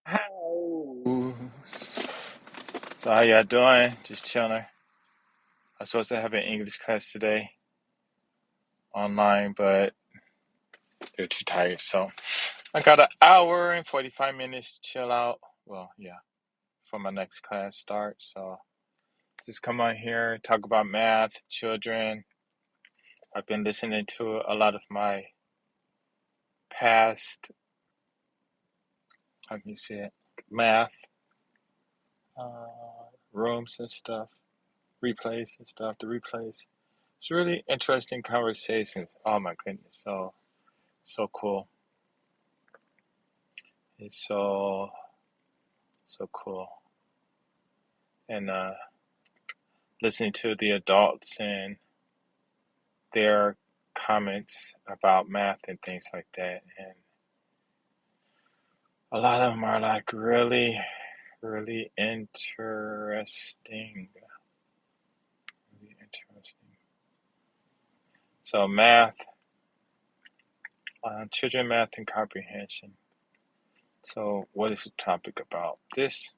Hello. So how y'all doing? Just chilling. I'm supposed to have an English class today online, but they're too tired. So I got an hour and 45 minutes to chill out. Well, yeah, for my next class start. So just come on here, talk about math, children. I've been listening to a lot of my past, how can you say it, math rooms and stuff, replays and stuff, the replays. It's really interesting conversations. Oh my goodness, so cool. It's so cool. And listening to the adults and their comments about math and things like that. And a lot of them are like really, really interesting. Really interesting. So math, children math and comprehension. So what is the topic about? This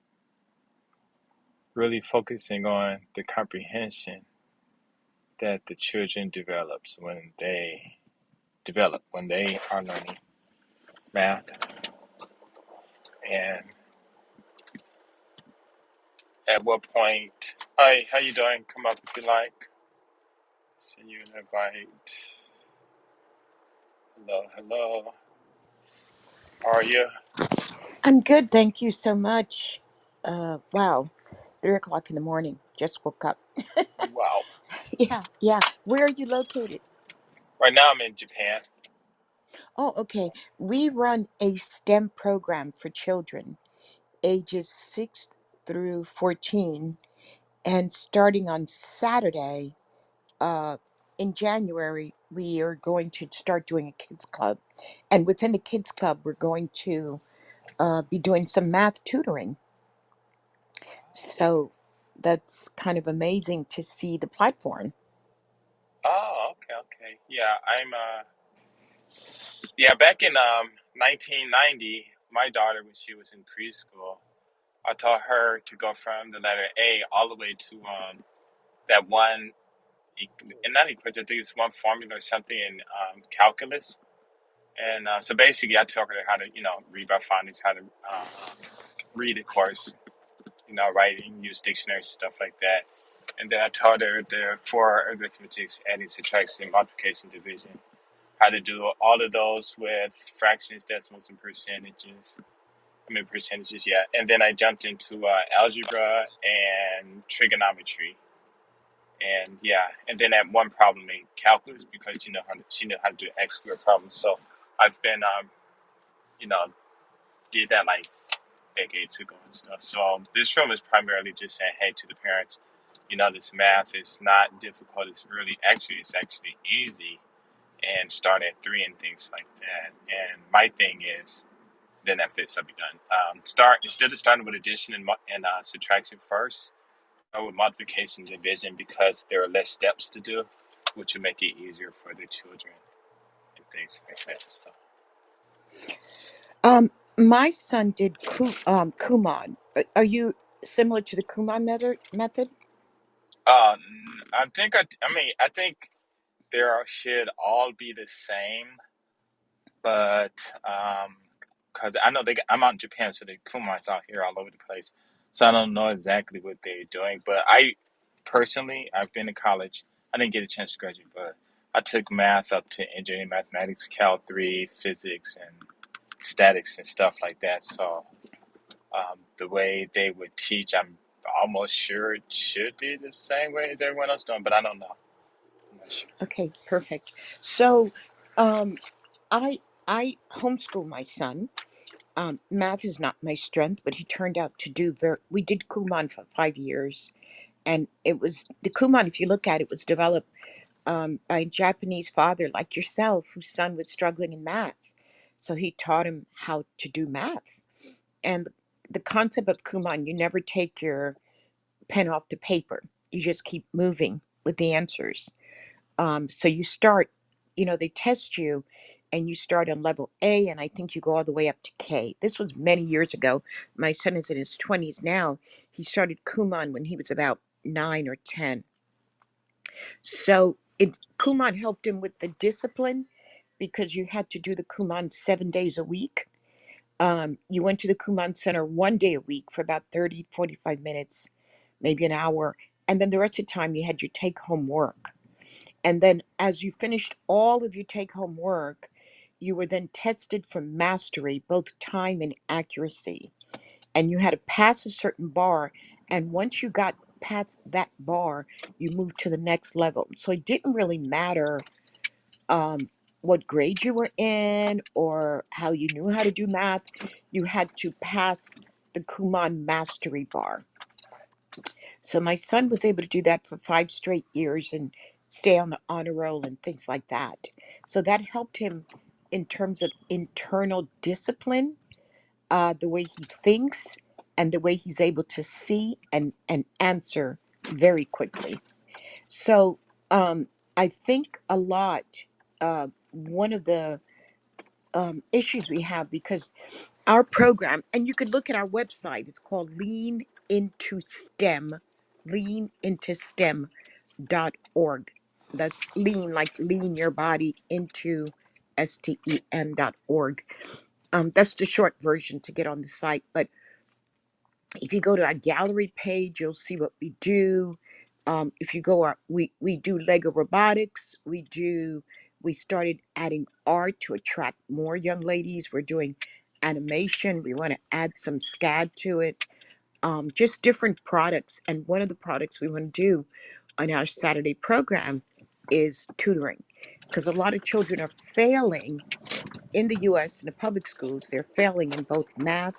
really focusing on the comprehension that the children develop when they are learning math, and at what point. Hi, how you doing? Come up if you like. Send you an invite. Hello, hello. How are you? I'm good, thank you so much. Wow, 3 o'clock in the morning. Just woke up. Wow. Yeah. Where are you located? Right now I'm in Japan. Oh, okay. We run a STEM program for children ages 6 through 14, and starting on Saturday, uh, in January, we are going to start doing a kids club, and within the kids club, we're going to be doing some math tutoring. So that's kind of amazing to see the platform. Oh, okay, okay. Yeah, yeah, back in 1990, my daughter, when she was in preschool, I taught her to go from the letter A all the way to that one, and not equation, I think it's one formula or something in calculus. And so basically, I taught her how to, read by phonics, how to read, of course, writing, use dictionaries, stuff like that. And then I taught her the four arithmetics, adding, subtraction, multiplication, division, how to do all of those with fractions, decimals, and percentages. I mean, percentages, yeah. And then I jumped into algebra and trigonometry. And yeah, and then that one problem in calculus because she knew how to do X squared problems. So I've been, you know, did that like decades ago and stuff. So this room is primarily just saying, hey, to the parents, this math is not difficult. It's actually easy, and start at three and things like that. And my thing is, then after this, I'll be done. Start instead of starting with addition and subtraction first, start with multiplication and division because there are less steps to do, which will make it easier for the children and things like that. So, My son did Kumon. Are you similar to the Kumon method? uh, I think there should all be the same, but because I know I'm out in Japan, so the Kumars out here all over the place, so I don't know exactly what they're doing. But I've been to college. I didn't get a chance to graduate, but I took math up to engineering mathematics, Cal 3, physics, and statics and stuff like that. So the way they would teach, I'm almost sure it should be the same way as everyone else doing, but I don't know. I'm not sure. Okay, perfect. So, um, I I homeschool my son. Math is not my strength, but he turned out to do very. We did Kumon for 5 years, and it was the Kumon. If you look at it, was developed by a Japanese father like yourself, whose son was struggling in math. So he taught him how to do math. And the concept of Kumon, you never take your pen off the paper. You just keep moving with the answers. So you start, they test you and you start on level A, and I think you go all the way up to K. This was many years ago. My son is in his 20s now. He started Kumon when he was about 9 or 10. So Kumon helped him with the discipline because you had to do the Kumon 7 days a week. You went to the Kumon Center 1 day a week for about 30, 45 minutes, maybe an hour. And then the rest of the time you had your take home work. And then as you finished all of your take home work, you were then tested for mastery, both time and accuracy. And you had to pass a certain bar. And once you got past that bar, you moved to the next level. So it didn't really matter um, what grade you were in or how you knew how to do math. You had to pass the Kumon mastery bar. So my son was able to do that for 5 straight years and stay on the honor roll and things like that. So that helped him in terms of internal discipline, the way he thinks and the way he's able to see and answer very quickly. So I think a lot, one of the issues we have because our program, and you could look at our website, it's called Lean into STEM.org. That's lean, like lean your body into STEM.org. That's the short version to get on the site. But if you go to our gallery page, you'll see what we do. If you go, we do Lego robotics. We started adding art to attract more young ladies. We're doing animation. We want to add some SCAD to it. Just different products. And one of the products we want to do on our Saturday program is tutoring, because a lot of children are failing in the U.S. in the public schools. They're failing in both math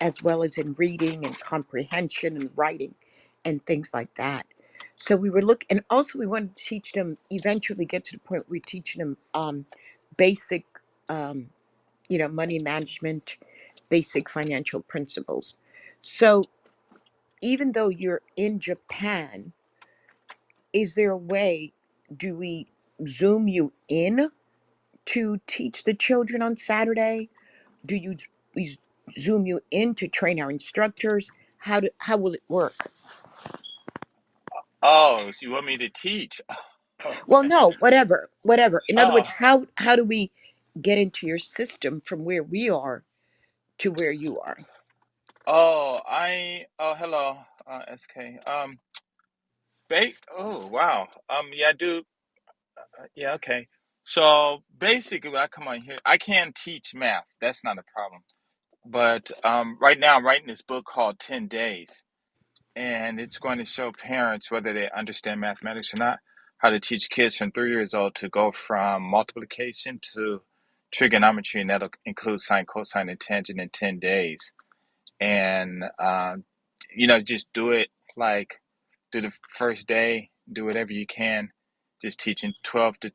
as well as in reading and comprehension and writing and things like that. So we were looking, and also we wanted to teach them, eventually get to the point where we're teaching them basic, um, money management, basic financial principles. So even though you're in Japan, is there a way, do we Zoom you in to teach the children on Saturday? Do you we Zoom you in to train our instructors? How will it work? Oh, so you want me to teach? Well, Okay. no, whatever. In other words, Oh, how do we get into your system from where we are to where you are? hello, SK. Oh, wow. Yeah, I do. Yeah, okay. So basically, when I come on here, I can teach math. That's not a problem. But right now, I'm writing this book called 10 Days, and it's going to show parents, whether they understand mathematics or not, how to teach kids from 3 years old to go from multiplication to trigonometry, and that'll include sine, cosine, and tangent in 10 days. And just do it like do the first day, do whatever you can, just teaching 12 to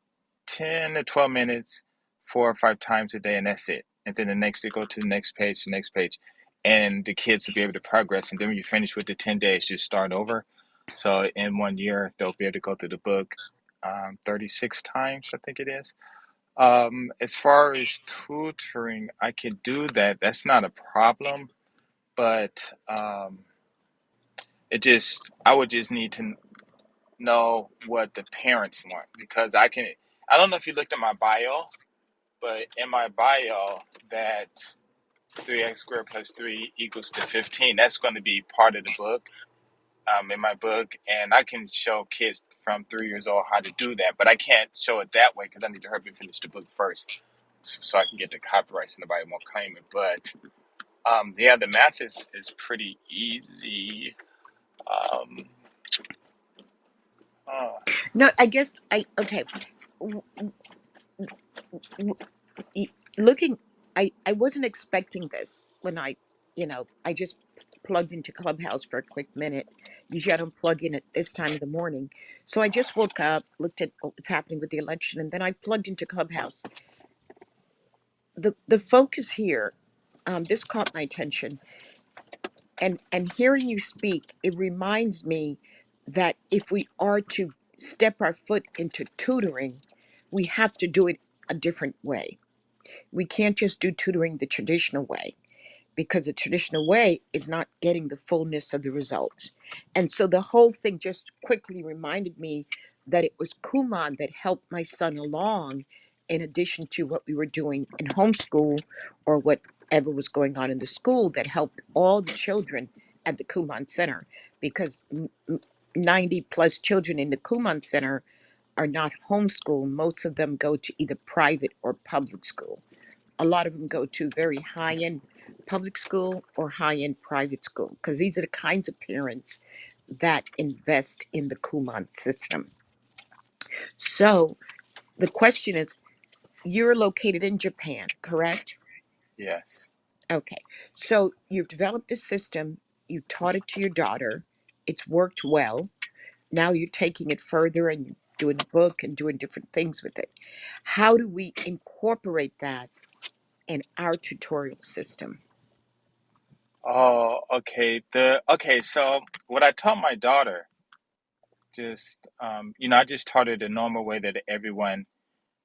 10 to 12 minutes 4 or 5 times a day, and that's it. And then the next day, go to the next page, and the kids will be able to progress. And then when you finish with the 10 days, just start over. So in 1 year, they'll be able to go through the book 36 times, I think it is. As far as tutoring, I could do that. That's not a problem, but I would just need to know what the parents want, because I don't know if you looked at my bio, but in my bio, that 3x squared plus 3 equals to 15, that's going to be part of the book, in my book. And I can show kids from 3 years old how to do that, but I can't show it that way because I need to hurry and finish the book first so I can get the copyrights and nobody won't claim it. But yeah, the math is pretty easy. Um, uh, No, I guess I okay. w- w- Looking, I wasn't expecting this when I just plugged into Clubhouse for a quick minute. Usually I don't plug in at this time of the morning. So I just woke up, looked at what's happening with the election, and then I plugged into Clubhouse. The focus here, this caught my attention, and hearing you speak, it reminds me that if we are to step our foot into tutoring, we have to do it a different way. We can't just do tutoring the traditional way, because the traditional way is not getting the fullness of the results. And so the whole thing just quickly reminded me that it was Kuman that helped my son along, in addition to what we were doing in homeschool or whatever was going on in the school, that helped all the children at the Kuman Center. Because 90 plus children in the Kuman Center are not homeschooled. Most of them go to either private or public school. A lot of them go to very high end public school or high end private school, because these are the kinds of parents that invest in the Kumon system. So the question is, you're located in Japan, correct? Yes. Okay. So you've developed this system, you taught it to your daughter, it's worked well. Now you're taking it further and doing a book and doing different things with it. How do we incorporate that in our tutorial system? Oh, okay. So what I taught my daughter, just I just taught her the normal way that everyone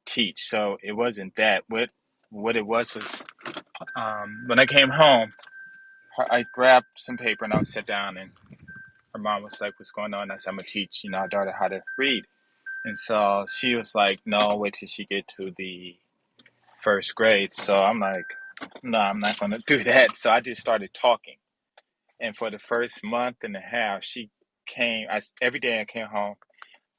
teach. So it wasn't that. What it was when I came home, I grabbed some paper and I sat down, and her mom was like, "What's going on?" I said, "I'm gonna teach our daughter how to read." And so she was like, "No, wait till she get to the first grade." So I'm like, "No, I'm not gonna do that." So I just started talking. And for the first month and a half, she came. Every day I came home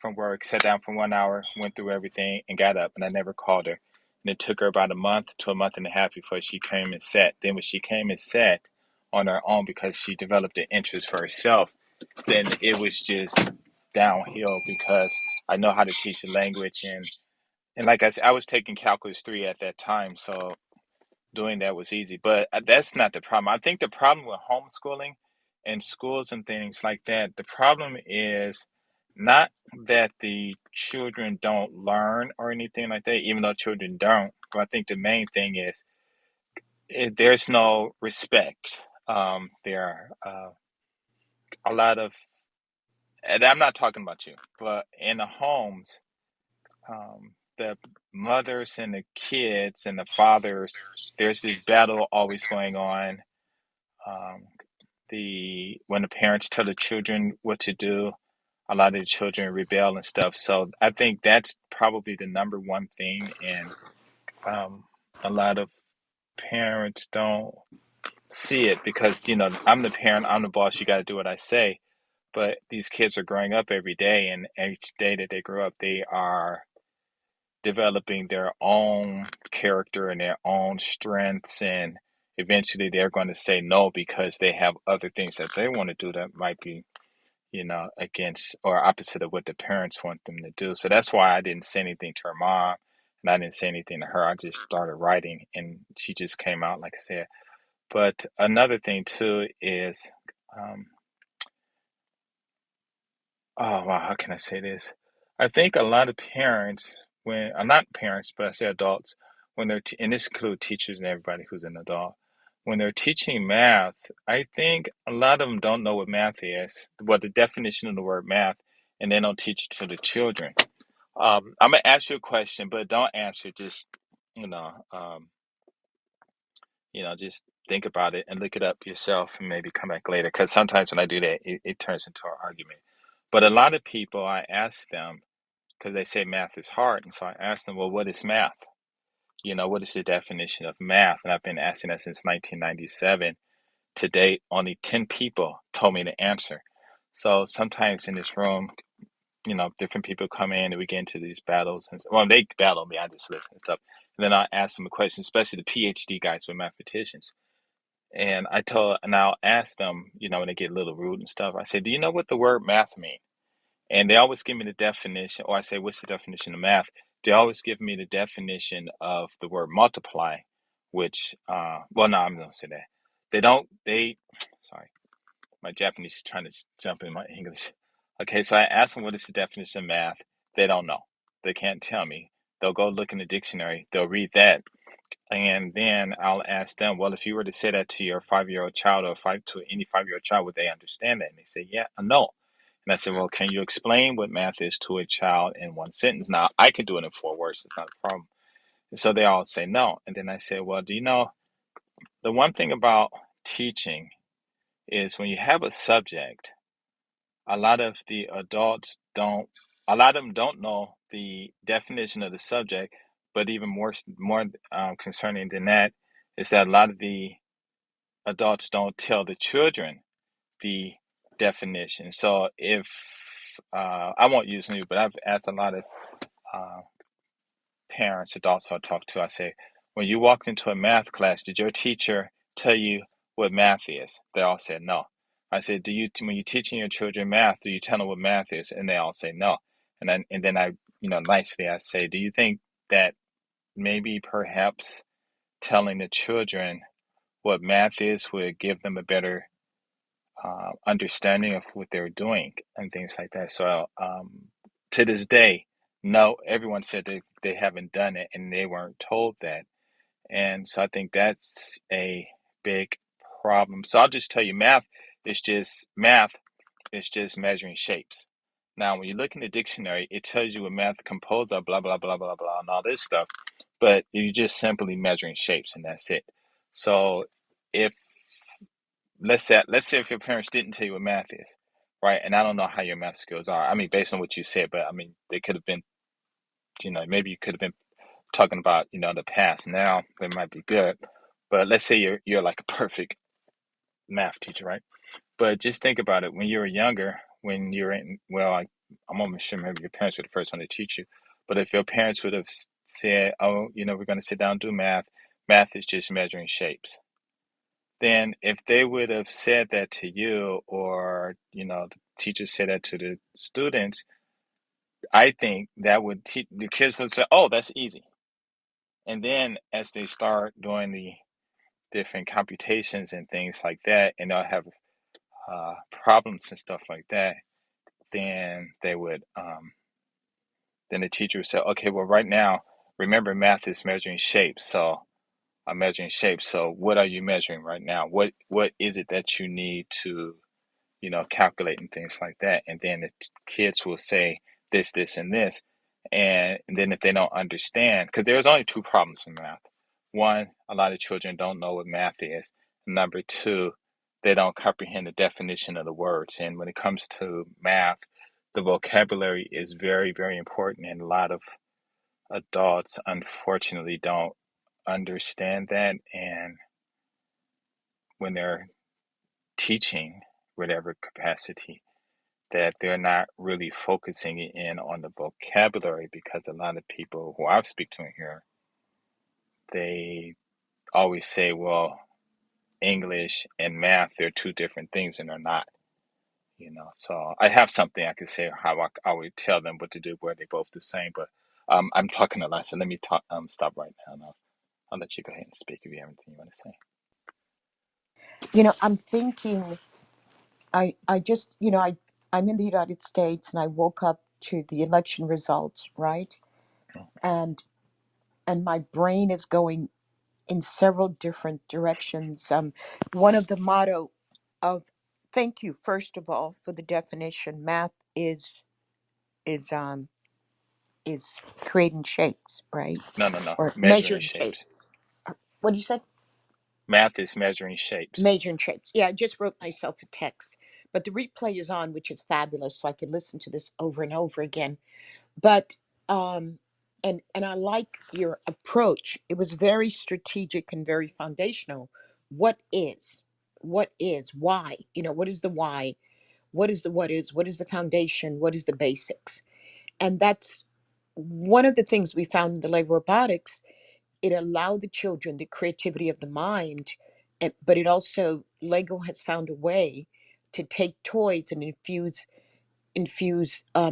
from work, sat down for 1 hour, went through everything, and got up. And I never called her. And it took her about a month to a month and a half before she came and sat. Then when she came and sat on her own because she developed an interest for herself, then it was just downhill because I know how to teach the language, and like I said, I was taking calculus 3 at that time, so doing that was easy. But that's not the problem. I think the problem with homeschooling and schools and things like that, the problem is not that the children don't learn or anything like that, even though children don't. But I think the main thing is there's no respect. There are a lot of, and I'm not talking about you, but in the homes, the mothers and the kids and the fathers, there's this battle always going on. Um, the when the parents tell the children what to do, a lot of the children rebel and stuff. So I think that's probably the number one thing, and um, a lot of parents don't see it because I'm the parent, I'm the boss. You got to do what I say. But these kids are growing up every day, and each day that they grow up, they are developing their own character and their own strengths, and eventually they're going to say no because they have other things that they want to do that might be against or opposite of what the parents want them to do. So that's why I didn't say anything to her mom, and I didn't say anything to her. I just started writing, and she just came out, like I said. But another thing too is um, oh wow, how can I say this? I think a lot of parents, when not parents, but I say adults, when and this includes teachers and everybody who's an adult, when they're teaching math, I think a lot of them don't know what math is, what the definition of the word math, and they don't teach it to the children. I'm gonna ask you a question, but don't answer. Just you know, um, just think about it and look it up yourself, and maybe come back later. Because sometimes when I do that, it turns into an argument. But a lot of people, I ask them because they say math is hard. And so I asked them, well, what is math? What is the definition of math? And I've been asking that since 1997. To date, only 10 people told me the answer. So sometimes in this room, different people come in and we get into these battles. And well, they battle me, I just listen and stuff. And then I ask them a question, especially the PhD guys with mathematicians. And I'll ask them, when they get a little rude and stuff, I say, do you know what the word math means? And they always give me the definition, or I say, what's the definition of math? They always give me the definition of the word multiply, which, well, no, I'm going to say that. Sorry, my Japanese is trying to jump in my English. Okay, so I ask them what is the definition of math. They don't know. They can't tell me. They'll go look in the dictionary. They'll read that. And then I'll ask them, well, if you were to say that to your 5-year-old child or to any 5-year-old child, would they understand that? And they say, yeah, no. And I said, well, can you explain what math is to a child in one sentence? Now, I can do it in 4 words. It's not a problem. So they all say no. And then I say, well, do you know the one thing about teaching is when you have a subject, a lot of the adults don't, a lot of them don't know the definition of the subject, but even more concerning than that is that a lot of the adults don't tell the children the definition. So if I won't use new, but I've asked a lot of uh, parents, adults I talk to, I say, when you walked into a math class, did your teacher tell you what math is? They all said no. I said, when you're teaching your children math, do you tell them what math is? And they all say no. And then I, nicely I say, do you think that maybe perhaps telling the children what math is would give them a better understanding of what they're doing and things like that. So to this day, no, everyone said they haven't done it and they weren't told that. And so I think that's a big problem. So I'll just tell you, math is just measuring shapes. Now, when you look in the dictionary, it tells you what math composed of, blah blah blah blah blah, and all this stuff. But you're just simply measuring shapes, and that's it. So if let's say if your parents didn't tell you what math is, right? And I don't know how your math skills are. I mean, based on what you said, but I mean, they could have been, maybe you could have been talking about, the past. Now they might be good, but let's say you're like a perfect math teacher, right? But just think about it. When you were younger, when you're in, well, I'm almost sure maybe your parents were the first one to teach you. But if your parents would have said, "Oh, we're going to sit down and do math. Math is just measuring shapes." Then if they would have said that to you, or the teachers said that to the students, I think that would teach the kids would say, "Oh, that's easy." And then as they start doing the different computations and things like that, and they'll have problems and stuff like that, then then the teacher would say, "Okay, well, right now, remember, math is measuring shapes, so I'm measuring shapes. So what are you measuring right now? What is it that you need to calculate and things like that?" And then the kids will say this, this, and this. And then if they don't understand, because there's only two problems in math. One, a lot of children don't know what math is. Number two, they don't comprehend the definition of the words. And when it comes to math, the vocabulary is very, very important. And a lot of adults, unfortunately, don't understand that. And when they're teaching, whatever capacity, that they're not really focusing in on the vocabulary, because a lot of people who I speak to in here, they always say, well, English and math, they're two different things, and they're not. So I have something I could say how I would tell them what to do where they're both the same, but I'm talking a lot, so let me stop right now, and I'll let you go ahead and speak if you have anything you want to say. I'm thinking, I just, I'm in the United States and I woke up to the election results, right? And my brain is going in several different directions. One of the motto of thank you, first of all, for the definition. Math is um is creating shapes, right? No, no, no. Or Measuring measuring shapes. shapes. What do you say? Math is measuring shapes. Measuring shapes. Yeah, I just wrote myself a text, but the replay is on, which is fabulous, so I can listen to this over and over again. But and I like your approach. It was very strategic and very foundational. What is? What is? Why? What is the why? What is the what is? What is the foundation? What is the basics? And that's one of the things we found in the Lego robotics. It allowed the children the creativity of the mind, but it also, Lego has found a way to take toys and infuse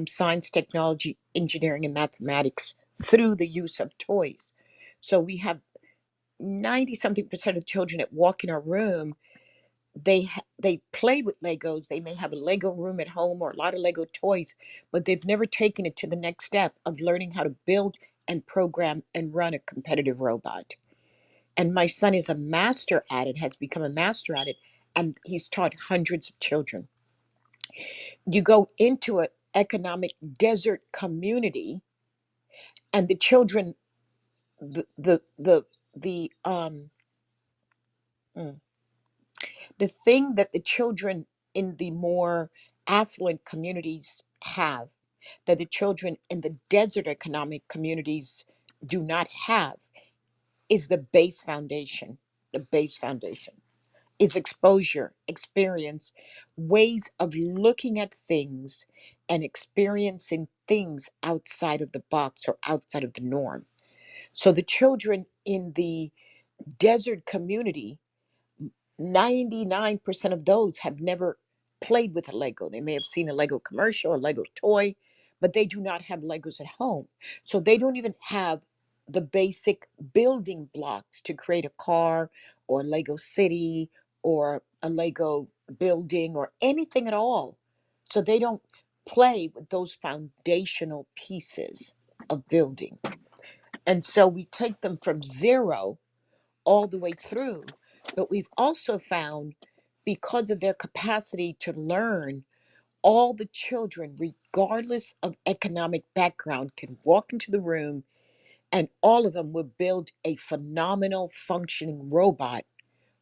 science, technology, engineering, and mathematics through the use of toys. So we have 90 something percent of children that walk in our room. They play with Legos. They may have a Lego room at home or a lot of Lego toys, but they've never taken it to the next step of learning how to build and program and run a competitive robot. And my son is a master at it, has become a master at it, and he's taught hundreds of children. You go into an economic desert community, and the children the mm, the thing that the children in the more affluent communities have, that the children in the desert economic communities do not have, is the base foundation. The base foundation is exposure, experience, ways of looking at things and experiencing things outside of the box or outside of the norm. So the children in the desert community, 99% of those have never played with a Lego. They may have seen a Lego commercial or Lego toy, but they do not have Legos at home. So they don't even have the basic building blocks to create a car or a Lego city or a Lego building or anything at all. So they don't play with those foundational pieces of building. And so we take them from zero all the way through. But we've also found, because of their capacity to learn, all the children, regardless of economic background, can walk into the room and all of them will build a phenomenal functioning robot,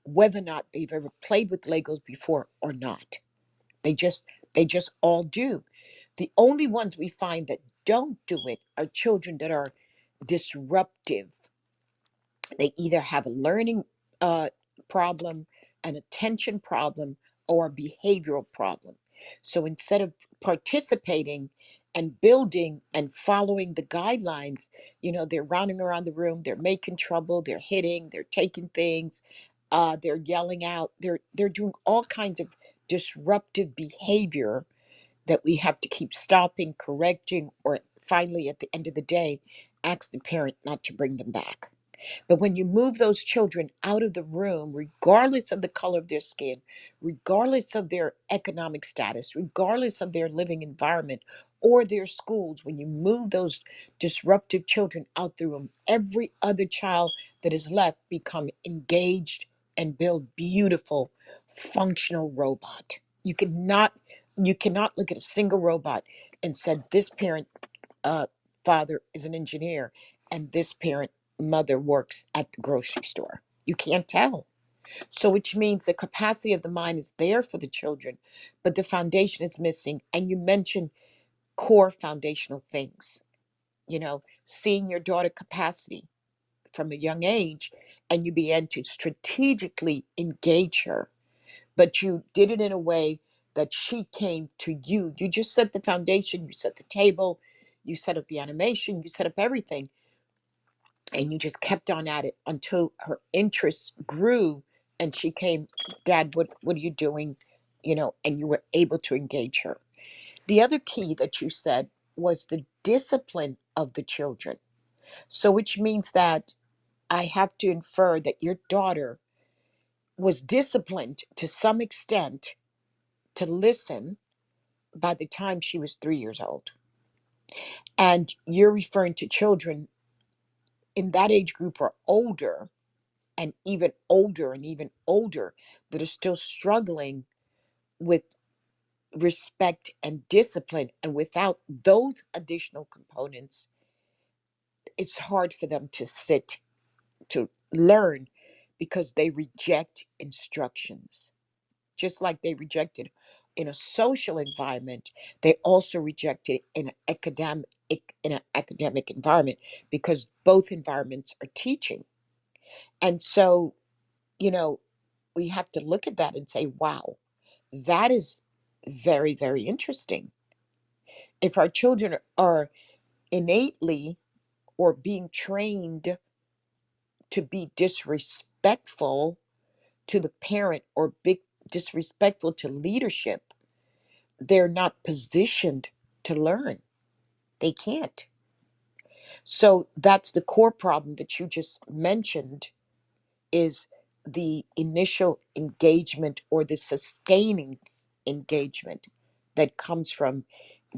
whether or not they've ever played with Legos before or not. They just they just all do. The only ones we find that don't do it are children that are disruptive. They either have a learning uh, problem, an attention problem, or a behavioral problem. So instead of participating and building and following the guidelines, they're running around the room, they're making trouble, they're hitting, they're taking things, they're yelling out, they're doing all kinds of disruptive behavior that we have to keep stopping, correcting, or finally at the end of the day, ask the parent not to bring them back. But when you move those children out of the room, regardless of the color of their skin, regardless of their economic status, regardless of their living environment or their schools, when you move those disruptive children out the room, every other child that is left become engaged and build beautiful, functional robot. You cannot look at a single robot and said this parent uh, father is an engineer and this parent mother works at the grocery store. You can't tell. So, which means the capacity of the mind is there for the children, but the foundation is missing. And you mentioned core foundational things, seeing your daughter capacity from a young age, and you began to strategically engage her, but you did it in a way that she came to you. You just set the foundation, you set the table, you set up the animation, you set up everything, and you just kept on at it until her interests grew and she came, Dad, what are you doing? And you were able to engage her. The other key that you said was the discipline of the children. So, which means that I have to infer that your daughter was disciplined to some extent to listen by the time she was 3 years old. And you're referring to children in that age group or older, and even older, that are still struggling with respect and discipline. And without those additional components, it's hard for them to sit to learn because they reject instructions. Just like they rejected in a social environment, they also rejected in an academic environment, because both environments are teaching. And so, you know, we have to look at that and say, wow, that is very, very interesting. If our children are innately or being trained to be disrespectful to the parent or big disrespectful to leadership, they're not positioned to learn. They can't. So that's the core problem that you just mentioned, is the initial engagement or the sustaining engagement that comes from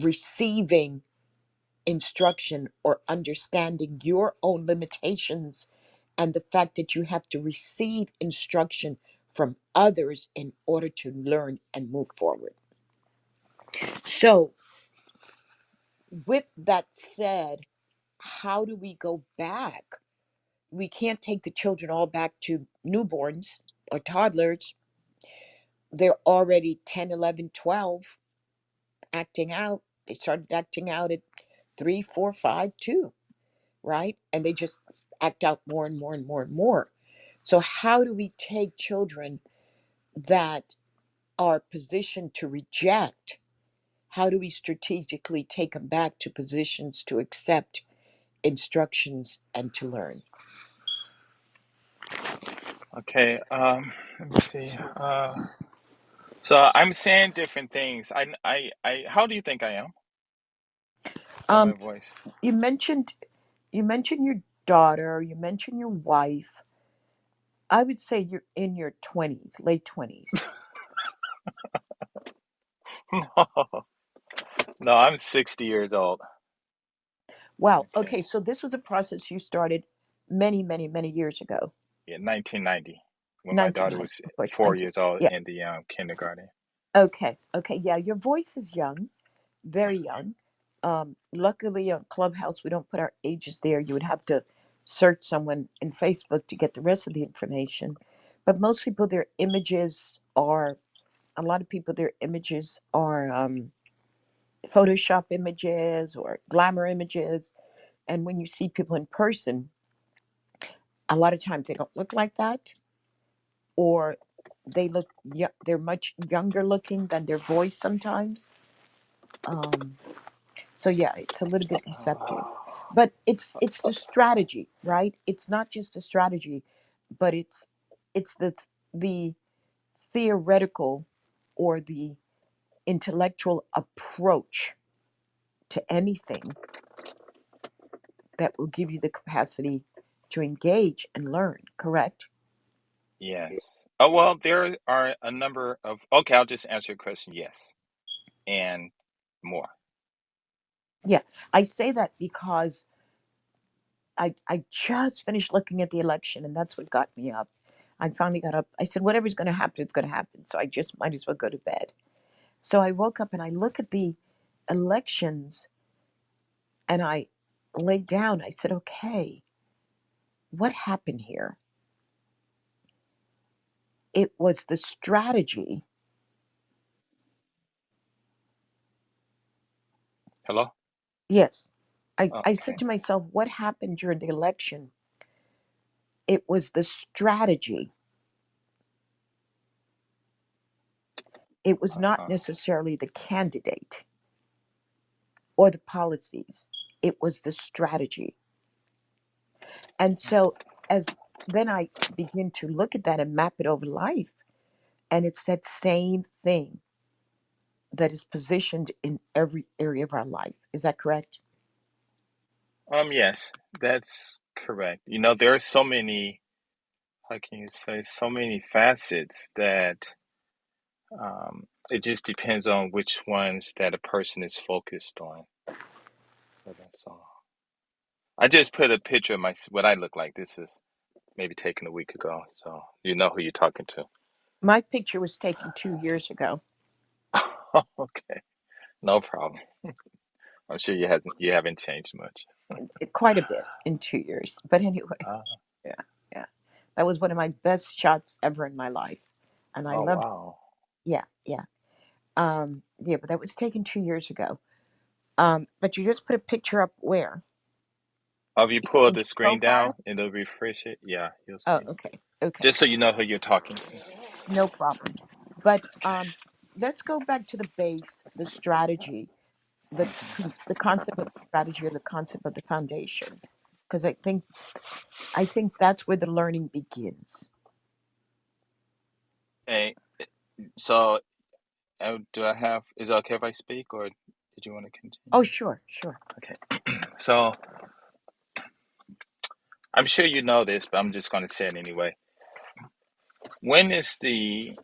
receiving instruction or understanding your own limitations, and the fact that you have to receive instruction from others in order to learn and move forward. So, with that said, how do we go back? we can't take the children all back to newborns or toddlers. They're already 10, 11, 12, acting out. They started acting out at 3, 4, 5, 2, right? And they just act out more and more and more and more. So, how do we take children that are positioned to reject? How do we strategically take them back to positions to accept instructions and to learn? Okay. Let me see. So I'm saying different things. How do you think I am by my Um, voice? you mentioned you mentioned your daughter, you mentioned your wife. I would say you're in your 20s, late 20s. No, no, I'm 60 years old. Wow. Okay. Okay, so this was a process you started many, many, many years ago. Yeah, 1990, when my daughter 1990, was of course, 4 years old yeah. in the kindergarten. Okay. Okay. Yeah, your voice is young, very young. Luckily on Clubhouse we don't put our ages there. You would have to search someone in Facebook to get the rest of the information. But most people, their images are a lot of people, their images are Photoshop images or glamour images. And when you see people in person, a lot of times they don't look like that, or they're much younger looking than their voice sometimes. Um, so yeah, it's a little bit deceptive, but it's the strategy, right? It's not just a strategy, but it's the theoretical or the intellectual approach to anything that will give you the capacity to engage and learn, correct? Yes. Oh, well, there are a number of, okay, I'll just answer your question. Yes. And more. Yeah, I say that because I just finished looking at the election, and that's what got me up. I finally got up. I said, whatever's going to happen, it's going to happen. So I just might as well go to bed. So I woke up and I look at the elections and I lay down. I said, okay, what happened here? It was the strategy. Hello? Yes. I said Okay. to myself, what happened during the election? It was the strategy. It was not Uh-huh. necessarily the candidate or the policies. It was the strategy. And so as then I begin to look at that and map it over life, and it's that same thing that is positioned in every area of our life. Is that correct? Yes, that's correct. You know, there are so many, how can you say, so many facets that it just depends on which ones that a person is focused on. So that's all. I just put a picture of what I look like. This is maybe taken a week ago, so you know who you're talking to. My picture was taken 2 years ago. Okay, no problem. I'm sure you haven't changed much. Quite a bit in 2 years. But anyway, Uh, yeah, yeah. That was one of my best shots ever in my life. And I oh loved, wow. yeah, yeah. Yeah, but that was taken 2 years ago. But you just put a picture up where? If you pull In the your screen profile? down and it'll refresh it, yeah, you'll Oh, see. okay. Okay. Just so you know who you're talking to. No problem. But let's go back to the base, the strategy, the concept of the strategy or the concept of the foundation, because I think that's where the learning begins. Hey, so do I have? Is it okay if I speak, or did you want to Oh, continue? sure, sure. Okay. So I'm sure you know this, but I'm just going to say it anyway. When is the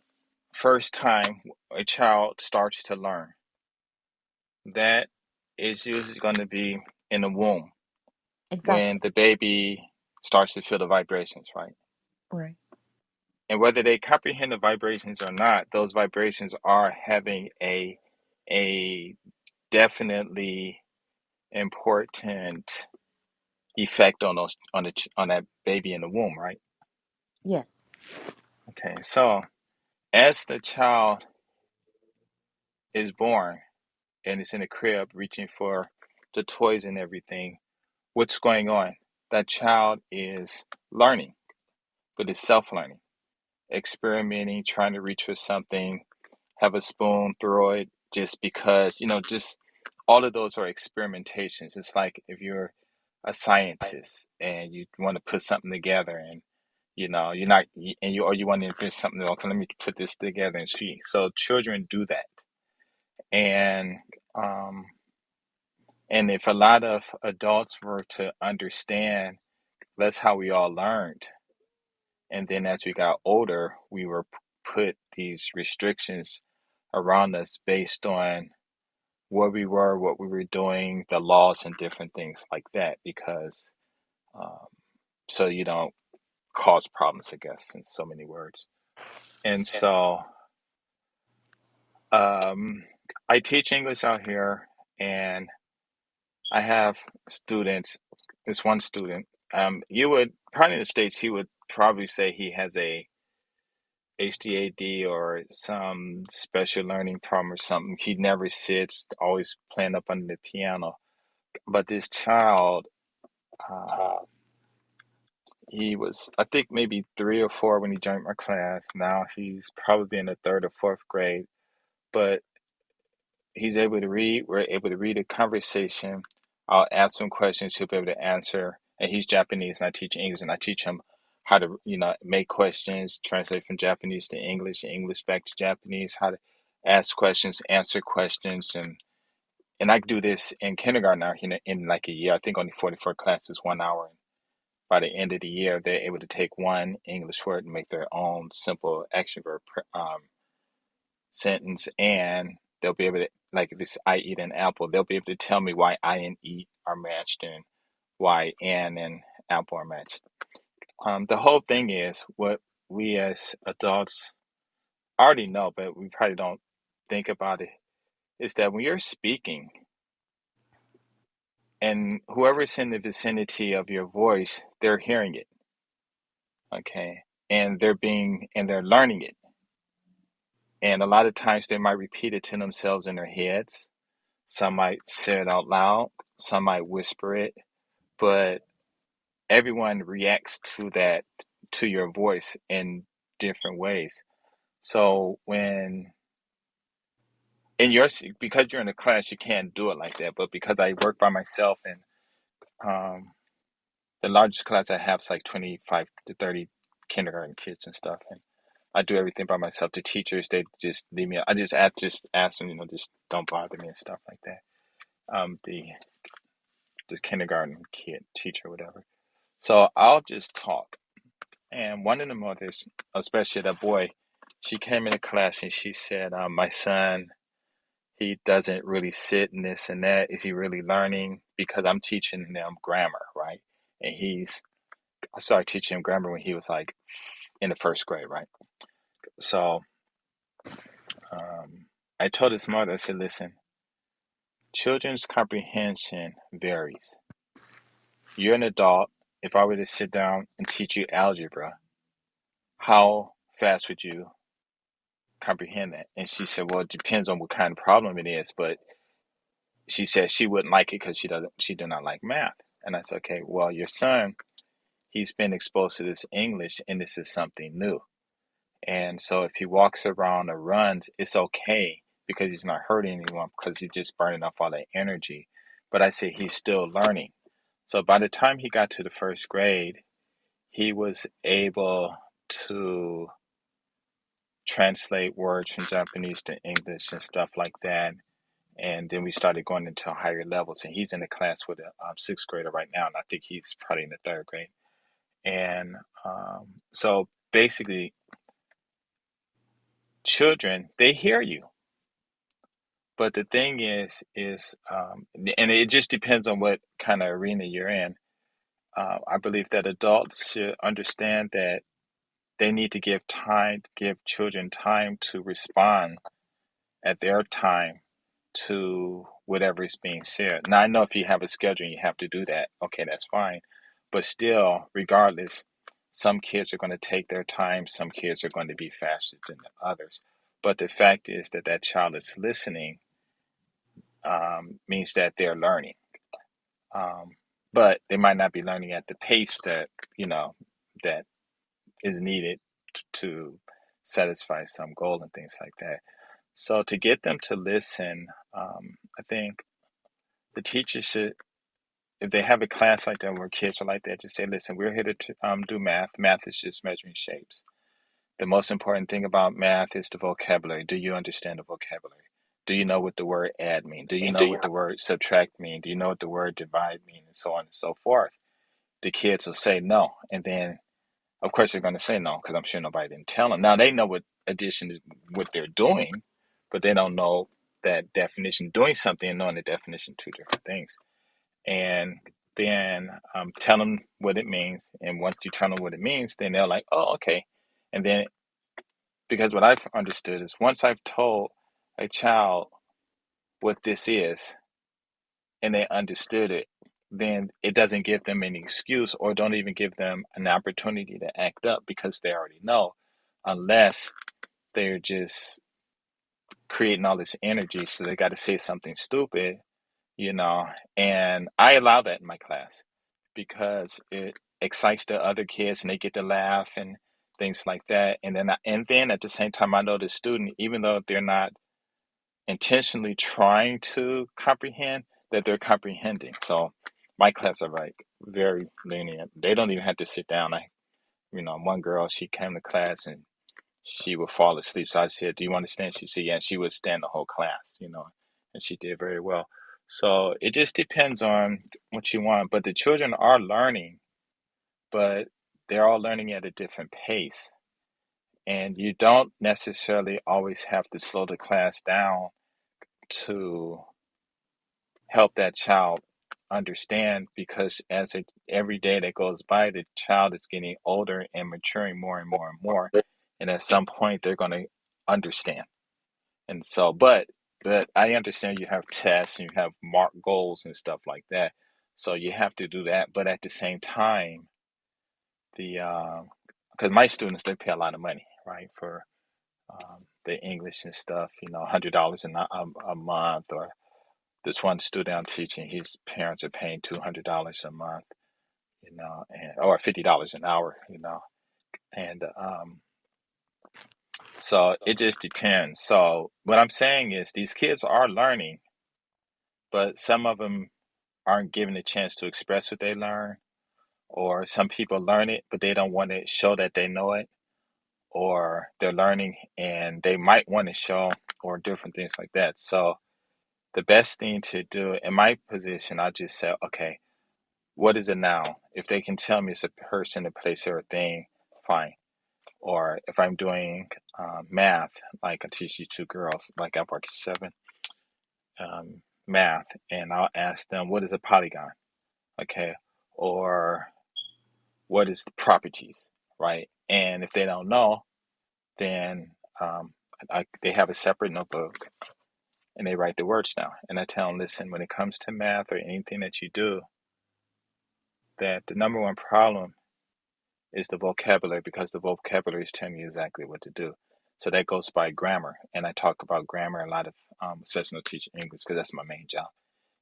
first time a child starts to learn? That is usually going to be in the womb Exactly. when the baby starts to feel the vibrations, right? Right. And whether they comprehend the vibrations or not, those vibrations are having a definitely important effect on those on that baby in the womb, right? Yes. Okay, so as the child is born and is in the crib reaching for the toys and everything, what's going on? That child is learning, but it's self-learning, experimenting, trying to reach for something, have a spoon, throw it just because, just all of those are experimentations. It's like if you're a scientist and you want to put something together and you're not and you want to invent something. Okay, let me put this together and see. So children do that, and um, and if a lot of adults were to understand, that's how we all learned. And then as we got older, we were put these restrictions around us based on where we were, what we were doing, the laws, and different things like that, because um, so you don't cause problems, I guess, in so many words. And so um, I teach English out here, and I have students. This one student, you would probably in the States, he would probably say he has a HDAD or some special learning problem or something. He never sits, always playing up under the piano. But this child, uh, he was, I think, maybe 3 or 4 when he joined my class. Now he's probably in the third or fourth grade. But he's able to read. We're able to read a conversation. I'll ask him questions. He'll be able to answer. And he's Japanese, and I teach English, and I teach him how to, make questions, translate from Japanese to English, English back to Japanese, how to ask questions, answer questions, and I do this in kindergarten now in like a year. I think only 44 classes, 1 hour. And by the end of the year, they're able to take one English word and make their own simple action verb sentence, and they'll be able to, like if it's I eat an apple, they'll be able to tell me why I and eat are matched and why and apple are matched. The whole thing is what we as adults already know, but we probably don't think about it, is that when you're speaking and whoever's in the vicinity of your voice, they're hearing it, okay? And they're learning it. And a lot of times they might repeat it to themselves in their heads. Some might say it out loud, some might whisper it, but everyone reacts to that, to your voice in different ways. So when in your, because you're in a class, you can't do it like that. But because I work by myself, and um, the largest class I have is like 25 to 30 kindergarten kids and stuff, and I do everything by myself. The teachers, they just leave me. I just ask them, just don't bother me and stuff like that. The kindergarten kid teacher, whatever. So I'll just talk. And one of the mothers, especially that boy, she came into class and she said, "My son, he doesn't really sit in this and that. Is he really learning? Because I'm teaching them grammar, right? And I started teaching him grammar when he was like in the first grade, right? So um, I told his mother, I said, listen, children's comprehension varies. You're an adult. If I were to sit down and teach you algebra, how fast would you comprehend that?" And she said, "Well, it depends on what kind of problem it is." But she said she wouldn't like it because she did not like math. And I said, "Okay, well, your son, he's been exposed to this English, and this is something new. And so if he walks around or runs, it's okay because he's not hurting anyone because he's just burning off all that energy." But I said he's still learning. So by the time he got to the first grade, he was able to translate words from Japanese to English and stuff like that. And then we started going into higher levels. And he's in a class with a sixth grader right now, and I think he's probably in the third grade. And so basically, children, they hear you. But the thing is, and it just depends on what kind of arena you're in. I believe that adults should understand that they need to give children time to respond at their time to whatever is being shared. Now I know if you have a schedule and you have to do that, okay, that's fine. But still, regardless, some kids are going to take their time, some kids are going to be faster than others. But the fact is that that child is listening, means that they're learning. Um, but they might not be learning at the pace that, you know, that is needed to satisfy some goal and things like that. So to get them to listen, I think the teacher should, if they have a class like that where kids are like that, just say, listen, we're here to do math. Math is just measuring shapes. The most important thing about math is the vocabulary. Do you understand the vocabulary? Do you know what the word add mean? Do you know what the word subtract mean? Do you know what the word divide mean? And so on and so forth. The kids will say no. And then, of course, they're going to say no because I'm sure nobody didn't tell them. Now, they know what addition is, what they're doing, but they don't know that definition. Doing something and knowing the definition, two different things. And then tell them what it means. And once you tell them what it means, then they're like, oh, okay. And then, because what I've understood is once I've told a child what this is and they understood it, then it doesn't give them any excuse or don't even give them an opportunity to act up because they already know, unless they're just creating all this energy. So they got to say something stupid, you know, and I allow that in my class because it excites the other kids and they get to laugh and things like that. And then at the same time, I know the student, even though they're not intentionally trying to comprehend, that they're comprehending. So my class are like very lenient. They don't even have to sit down. One girl, she came to class and she would fall asleep. So I said, "Do you understand?" She said, "Yeah." And she would stand the whole class, and she did very well. So it just depends on what you want. But the children are learning, but they're all learning at a different pace. And you don't necessarily always have to slow the class down to help that child understand, because every day that goes by, the child is getting older and maturing more and more and more. And at some point, they're going to understand. And so, but I understand you have tests and you have mark goals and stuff like that. So you have to do that. But at the same time, the because my students, they pay a lot of money, right, for the English and stuff. $100 a month. Or this one student I'm teaching, his parents are paying $200 a month, or $50 an hour, and so it just depends. So what I'm saying is these kids are learning, but some of them aren't given a chance to express what they learn, or some people learn it, but they don't want to show that they know it, or they're learning and they might want to show, or different things like that. So the best thing to do in my position, I just say, okay, what is a noun? If they can tell me it's a person, a place, or a thing, fine. Or if I'm doing math, like I teach you two girls, like I work at 7, math, and I'll ask them, what is a polygon? Okay. Or what is the properties, right? And if they don't know, then they have a separate notebook and they write the words down. And I tell them, listen, when it comes to math or anything that you do, that the number one problem is the vocabulary, because the vocabulary is telling you exactly what to do. So that goes by grammar. And I talk about grammar a lot of, especially when I teach English, because that's my main job.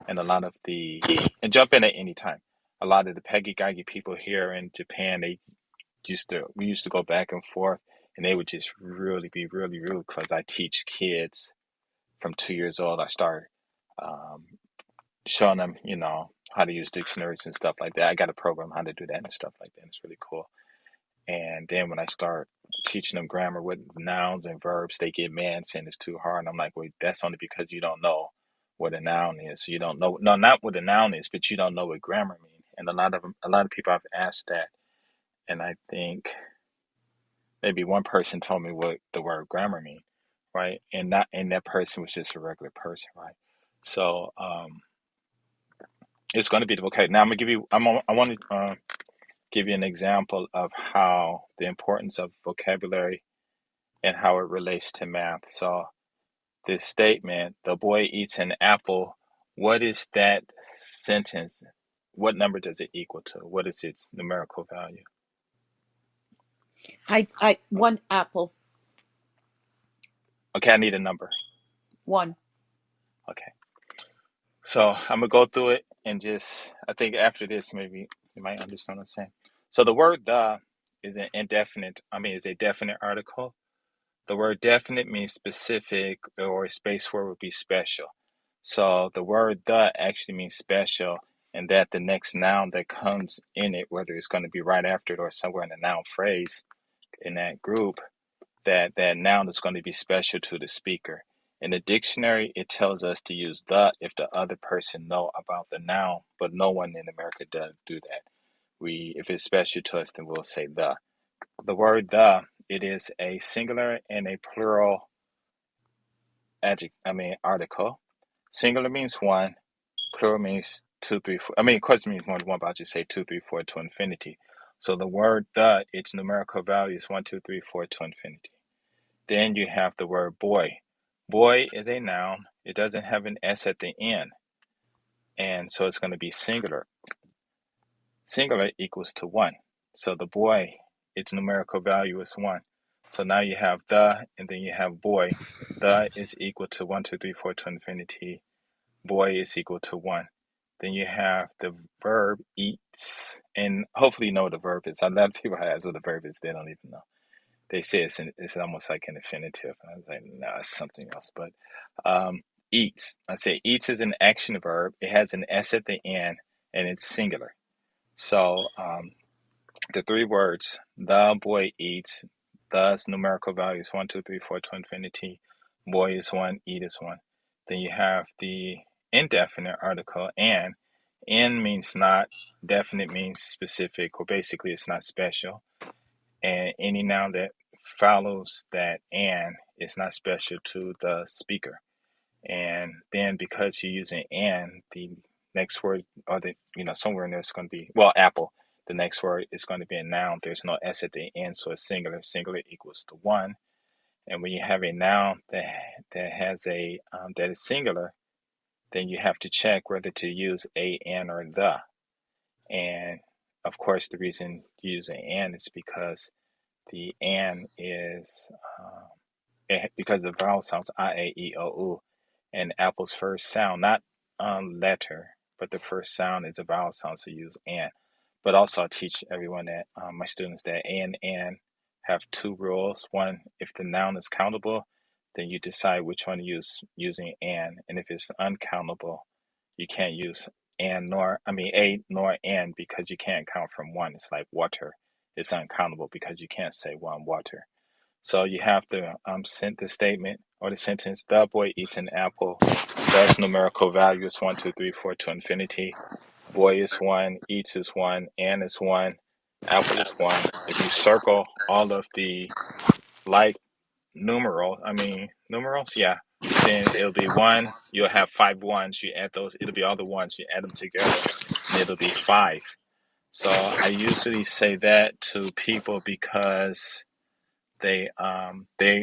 And a lot of and jump in at any time. A lot of the Peggy Geigy people here in Japan, we used to go back and forth, and they would just really be really rude because I teach kids from 2 years old. I start um, showing them, how to use dictionaries and stuff like that. I got a program how to do that and stuff like that. It's really cool. And then when I start teaching them grammar with nouns and verbs, they get mad saying it's too hard. And I'm like, well, that's only because you don't know what a noun is. So you don't know, no, not what a noun is, but you don't know what grammar means. And a lot of people I've asked that, and I think maybe one person told me what the word grammar mean, right? And that person was just a regular person, right? So it's going to be the vocabulary. Now I want to give you an example of how the importance of vocabulary and how it relates to math. So this statement, the boy eats an apple What is that sentence? What number does it equal to? What is its numerical value? I one apple. Okay, I need a number. One. Okay. So I'm gonna go through it and just I think after this maybe you might understand what I'm saying. So the word the is an indefinite, is a definite article. The word definite means specific or a space word would be special. So the word the actually means special and that the next noun that comes in it, whether it's going to be right after it or somewhere in the noun phrase in that group, that noun is going to be special to the speaker. In the dictionary, it tells us to use the if the other person know about the noun, but no one in America does do that. If it's special to us, then we'll say the. The word the, it is a singular and a plural article. Singular means one, plural means two, three, four. Question means more than one, but I'll just say two, three, four to infinity. So the word the, its numerical value is one, two, three, four to infinity. Then you have the word boy. Boy is a noun. It doesn't have an S at the end. And so it's going to be singular. Singular equals to one. So the boy, its numerical value is one. So now you have the, and then you have boy. The is equal to one, two, three, four to infinity. Boy is equal to one. Then you have the verb eats, and hopefully you know what the verb is. A lot of people ask what the verb is, they don't even know. They say it's almost like an infinitive. And I was like, no, it's something else. But eats, I say eats is an action verb. It has an S at the end, and it's singular. So the three words, the boy eats, thus numerical value is one, two, three, four to infinity. Boy is one, eat is one. Then you have the indefinite article and. In means not, definite means specific, or basically it's not special. And any noun that follows that and is not special to the speaker. And then because you're using and, the next word, or somewhere in there is going to be, well, apple. The next word is going to be a noun. There's no S at the end, so it's singular. Singular equals to one. And when you have a noun that has that is singular, then you have to check whether to use a, an, or the. And of course, the reason you use an and is because the and is because the vowel sounds I, A, E, O, U, and Apple's first sound, not letter, but the first sound is a vowel sound, so use and. But also, I teach everyone that my students that a and have two rules. One, if the noun is countable, then you decide which one to use using and if it's uncountable, you can't use a nor and because you can't count from one. It's like water. It's uncountable because you can't say one water. So you have to send the statement or the sentence, the boy eats an apple. Thus numerical value is one, two, three, four to infinity. Boy is one, eats is one, and is one, apple is one. If you circle all of the like numerals, yeah, then it'll be one. You'll have five ones. You add those, it'll be all the ones. You add them together, and it'll be five. So I usually say that to people because they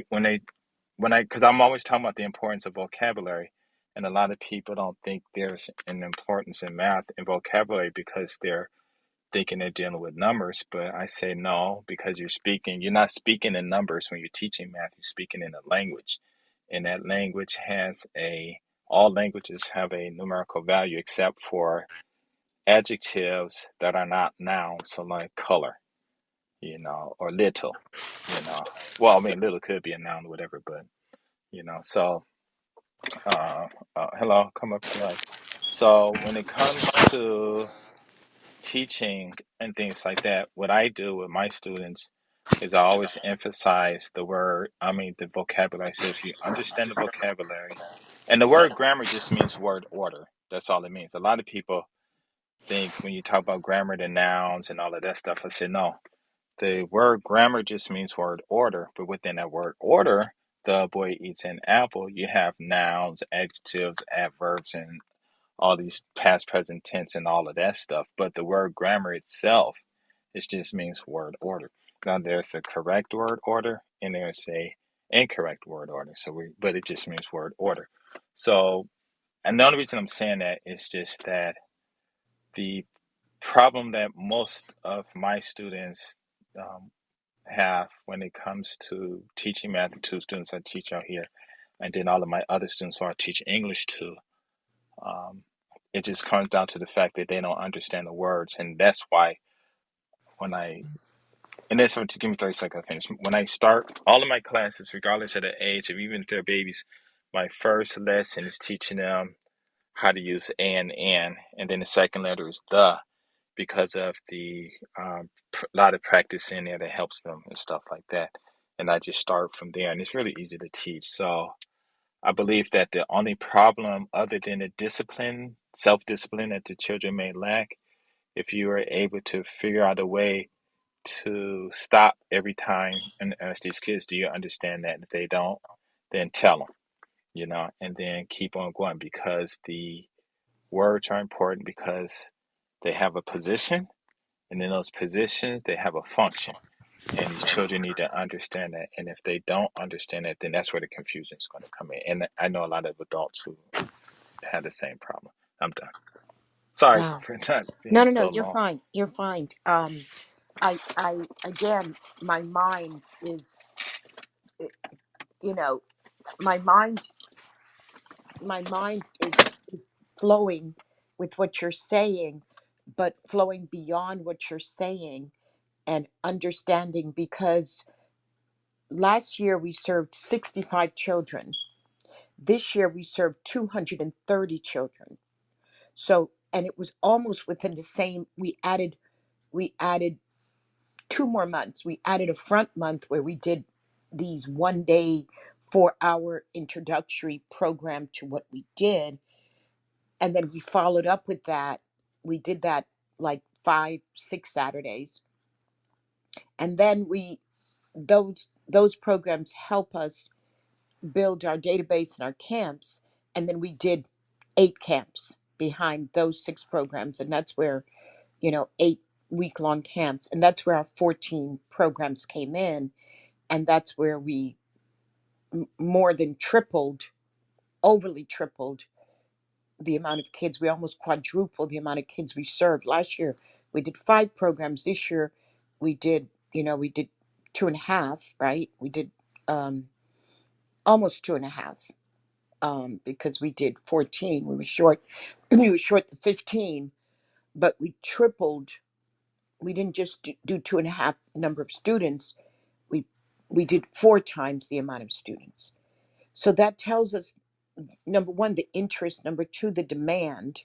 when I because I'm always talking about the importance of vocabulary, and a lot of people don't think there's an importance in math and vocabulary because they're thinking they're dealing with numbers. But I say no, because you're not speaking in numbers when you're teaching math. You're speaking in a language, and that language has all languages have a numerical value except for adjectives that are not nouns, so like color, or little, Well, little could be a noun, whatever, but so hello, come up if you like. So when it comes to teaching and things like that, what I do with my students is I always emphasize the vocabulary. So if you understand the vocabulary, and the word grammar just means word order. That's all it means. A lot of people think when you talk about grammar, the nouns and all of that stuff. I said no. The word grammar just means word order, but within that word order, the boy eats an apple, you have nouns, adjectives, adverbs, and all these past, present tense, and all of that stuff. But the word grammar itself, it just means word order. Now there's a correct word order and there's a incorrect word order. But it just means word order. So And the only reason I'm saying that is just that the problem that most of my students um, have when it comes to teaching math, the two students I teach out here, and then all of my other students who I teach English to, um, it just comes down to the fact that they don't understand the words. And that's why when I, and that's what, give me 30 seconds to finish. When I start all of my classes, regardless of the age, of even if they're babies, my first lesson is teaching them how to use and then the second letter is the, because of the lot of practice in there that helps them and stuff like that. And I just start from there, and it's really easy to teach. So I believe that the only problem, other than the discipline, self discipline that the children may lack, if you are able to figure out a way to stop every time and ask these kids, do you understand that? If they don't, then tell them, and then keep on going because the words are important because they have a position, and in those positions, they have a function. And these children need to understand that. And if they don't understand that, then that's where the confusion is going to come in. And I know a lot of adults who have the same problem. I'm done. Sorry Wow. for not No, being no, no. so You're long. fine. You're fine. Again, my mind is, eh, you know, my mind, my mind is flowing with what you're saying, but flowing beyond what you're saying and understanding because last year we served 65 children. This year we served 230 children. So, and it was almost within the same, we added 2 more months. We added a front month where we did these 1 day, 4 hour introductory program to what we did. And then we followed up with that. We did that like 5, 6 Saturdays. And then those programs help us build our database and our camps. And then we did 8 camps behind those 6 programs. And that's where, 8 week long camps. And that's where our 14 programs came in. And that's where we more than tripled, overly tripled the amount of kids. We almost quadrupled the amount of kids we served. Last year, we did 5 programs. This year, we did 2.5, right? We did um, almost 2.5 because we did 14. We were short. We were short the 15, but we tripled. We didn't just do 2.5 number of students. We we did 4 times the amount of students. So that tells us number one, the interest, number two, the demand,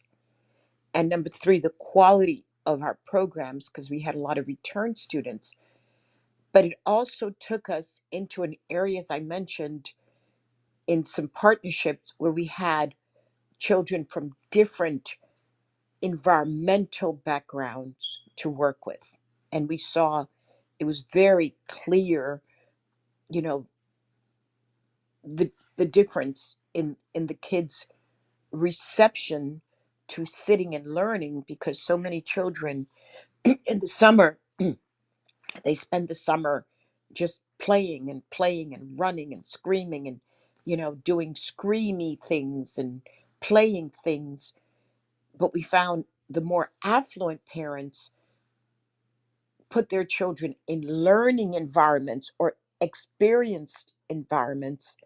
and number three, the quality of our programs because we had a lot of return students. But it also took us into an area, as I mentioned, in some partnerships where we had children from different environmental backgrounds to work with. And we saw it was very clear, you know, the difference in the kids' reception to sitting and learning because so many children in the summer they spend the summer just playing and running and screaming and doing screamy things and playing things. But we found the more affluent parents put their children in learning environments or experienced environments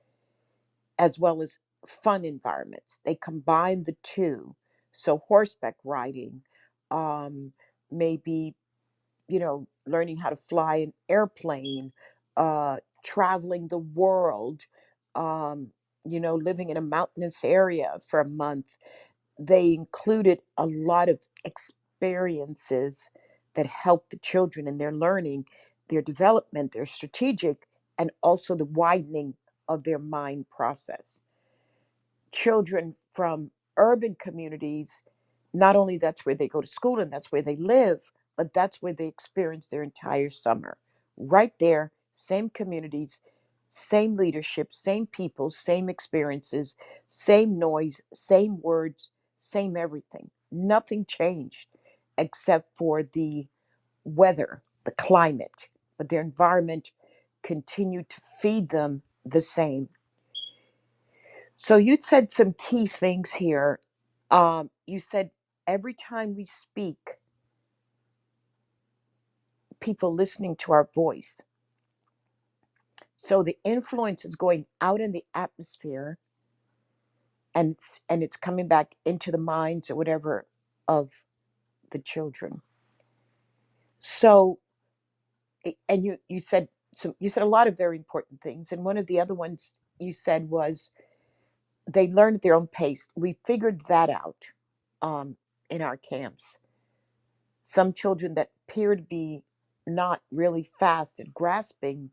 as well as fun environments. They combine the two. So horseback riding, um, maybe learning how to fly an airplane, traveling the world, um, living in a mountainous area for a month. They included a lot of experiences that help the children in their learning, their development, their strategic, and also the widening of their mind process. Children from urban communities, not only that's where they go to school and that's where they live, but that's where they experience their entire summer. Right there, same communities, same leadership, same people, same experiences, same noise, same words, same everything. Nothing changed except for the weather, the climate, but their environment continued to feed them the same. So you said some key things here. You said every time we speak, people listening to our voice. So the influence is going out in the atmosphere, and it's coming back into the minds or whatever of the children. So and you said a lot of very important things, and one of the other ones you said was they learn at their own pace. We figured that out in our camps. Some children that appear to be not really fast at grasping,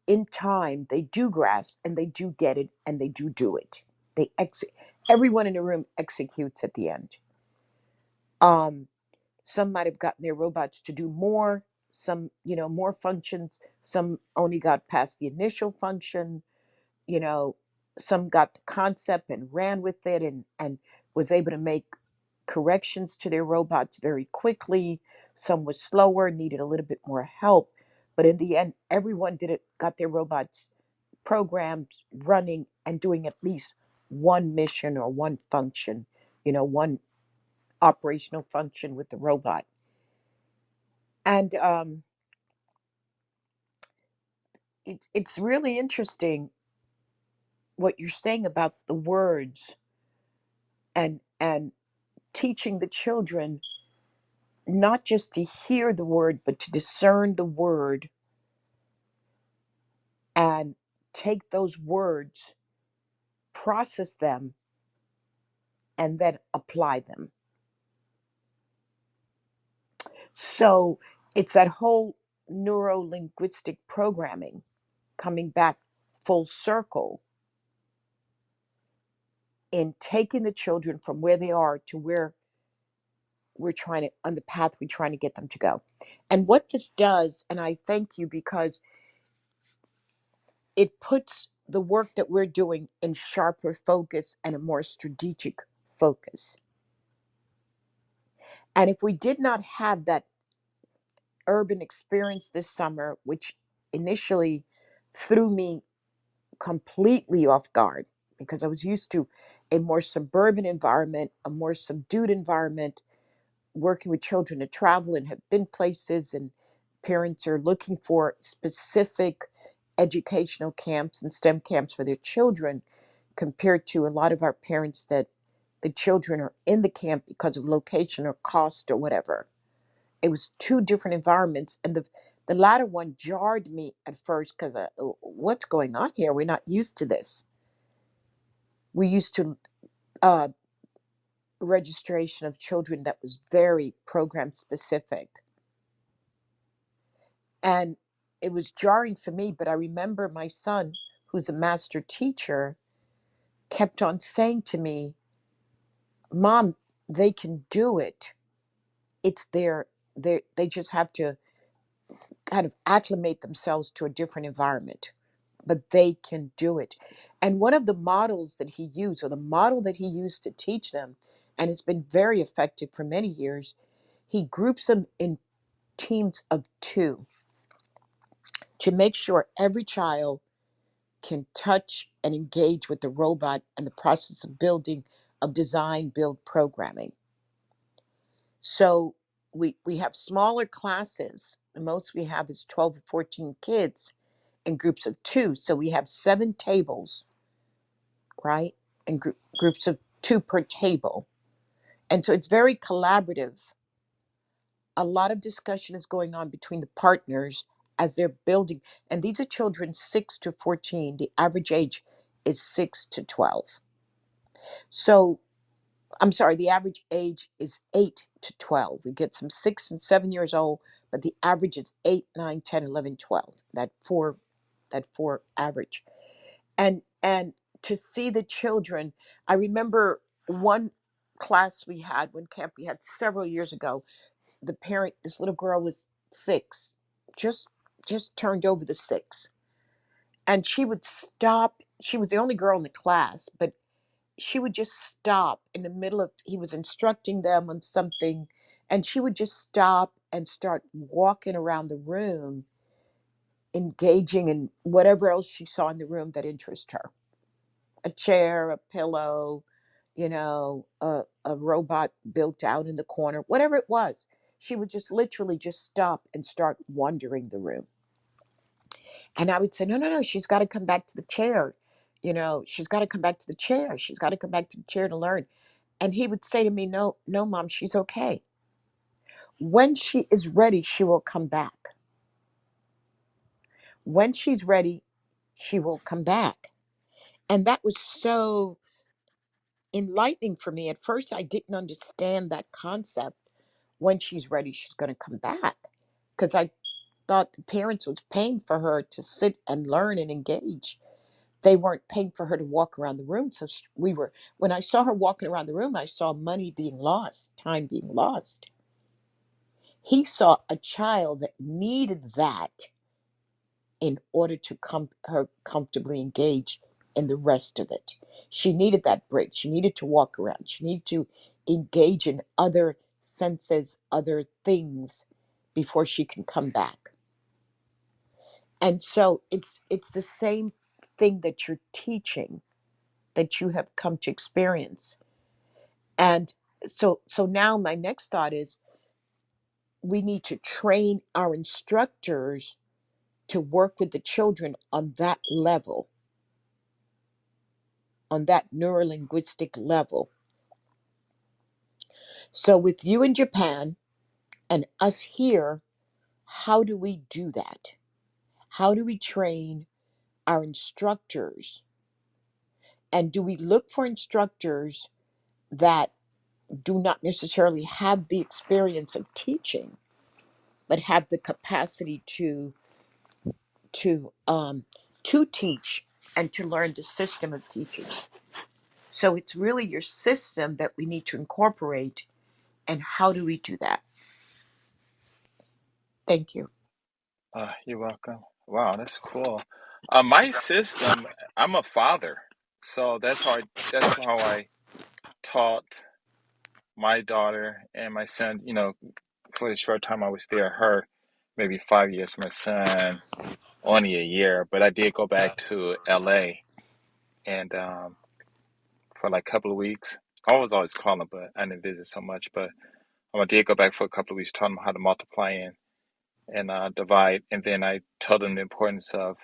in time they do grasp and they do get it and they do it. They everyone in the room executes at the end. um some might have gotten their robots to do more, some, more functions, some only got past the initial function, you know some got the concept and ran with it, and was able to make corrections to their robots very quickly. Some was slower, needed a little bit more help, but in the end everyone did it, got their robots programmed, running, and doing at least one mission or one function, one operational function with the robot. And it's really interesting what you're saying about the words, and teaching the children not just to hear the word, but to discern the word and take those words, process them, and then apply them. So it's that whole neuro linguistic programming coming back full circle in taking the children from where they are to where we're trying to, on the path we're trying to get them to go. And what this does, and I thank you because it puts the work that we're doing in sharper focus and a more strategic focus. And if we did not have that urban experience this summer, which initially threw me completely off guard because I was used to a more suburban environment, a more subdued environment, working with children to travel and have been places, and parents are looking for specific educational camps and STEM camps for their children, compared to a lot of our parents that the children are in the camp because of location or cost or whatever. It was two different environments, and the latter one jarred me at first because what's going on here? We're not used to this. We used to uh, registration of children that was very program specific, and it was jarring for me. But I remember my son, who's a master teacher, kept on saying to me, "Mom, they can do it. It's they just have to kind of acclimate themselves to a different environment, but they can do it." And one of the models that he used, or the model that he used to teach them, and it's been very effective for many years, he groups them in teams of two to make sure every child can touch and engage with the robot and the process of building, of design, build, programming. So we have smaller classes. The most we have is 12 or 14 kids in groups of two. So we have 7 tables, right? And groups of two per table. And so it's very collaborative. A lot of discussion is going on between the partners as they're building. And these are children 6 to 14. The average age is 6 to 12. So I'm sorry, the average age is 8 to 12. We get some 6 and 7 years old, but the average is 8, 9, 10, 11, 12. That four average. And to see the children, I remember one class we had, one camp we had several years ago. The parent, this little girl was 6, just just turned over the 6. And she would stop. She was the only girl in the class, but she would just stop in the middle of, he was instructing them on something, and she would just stop and start walking around the room, engaging in whatever else she saw in the room that interested her. a chair, a pillow, a robot built out in the corner, whatever it was. She would just literally just stop and start wandering the room. And I would say, no, no, no, she's got to come back to the chair. She's got to come back to the chair. She's got to come back to the chair to learn. And he would say to me, no, no, mom, she's okay. When she is ready, she will come back. When she's ready, she will come back. And that was so enlightening for me. At first, I didn't understand that concept. When she's ready, she's going to come back. Because I thought the parents was paying for her to sit and learn and engage. They weren't paying for her to walk around the room. So when I saw her walking around the room, I saw money being lost, time being lost. He saw a child that needed that in order to her comfortably engage in the rest of it. She needed that break. She needed to walk around. She needed to engage in other senses, other things before she can come back. And so it's the same thing that you're teaching, that you have come to experience. And so now my next thought is we need to train our instructors to work with the children on that level, on that neurolinguistic level. So with you in Japan and us here, how do we do that? How do we train our instructors? And do we look for instructors that do not necessarily have the experience of teaching, but have the capacity to um, to teach and to learn the system of teaching? So it's really your system that we need to incorporate. And how do we do that? Thank you. You're welcome. Wow, that's cool. My system, I'm a father, so that's how I taught my daughter and my son. For the short time I was there, her maybe 5 years, my son only a year. But I did go back to LA and for like a couple of weeks. I was always calling, but I didn't visit so much. But I did go back for a couple of weeks, taught them how to multiply and divide, and then I told them the importance of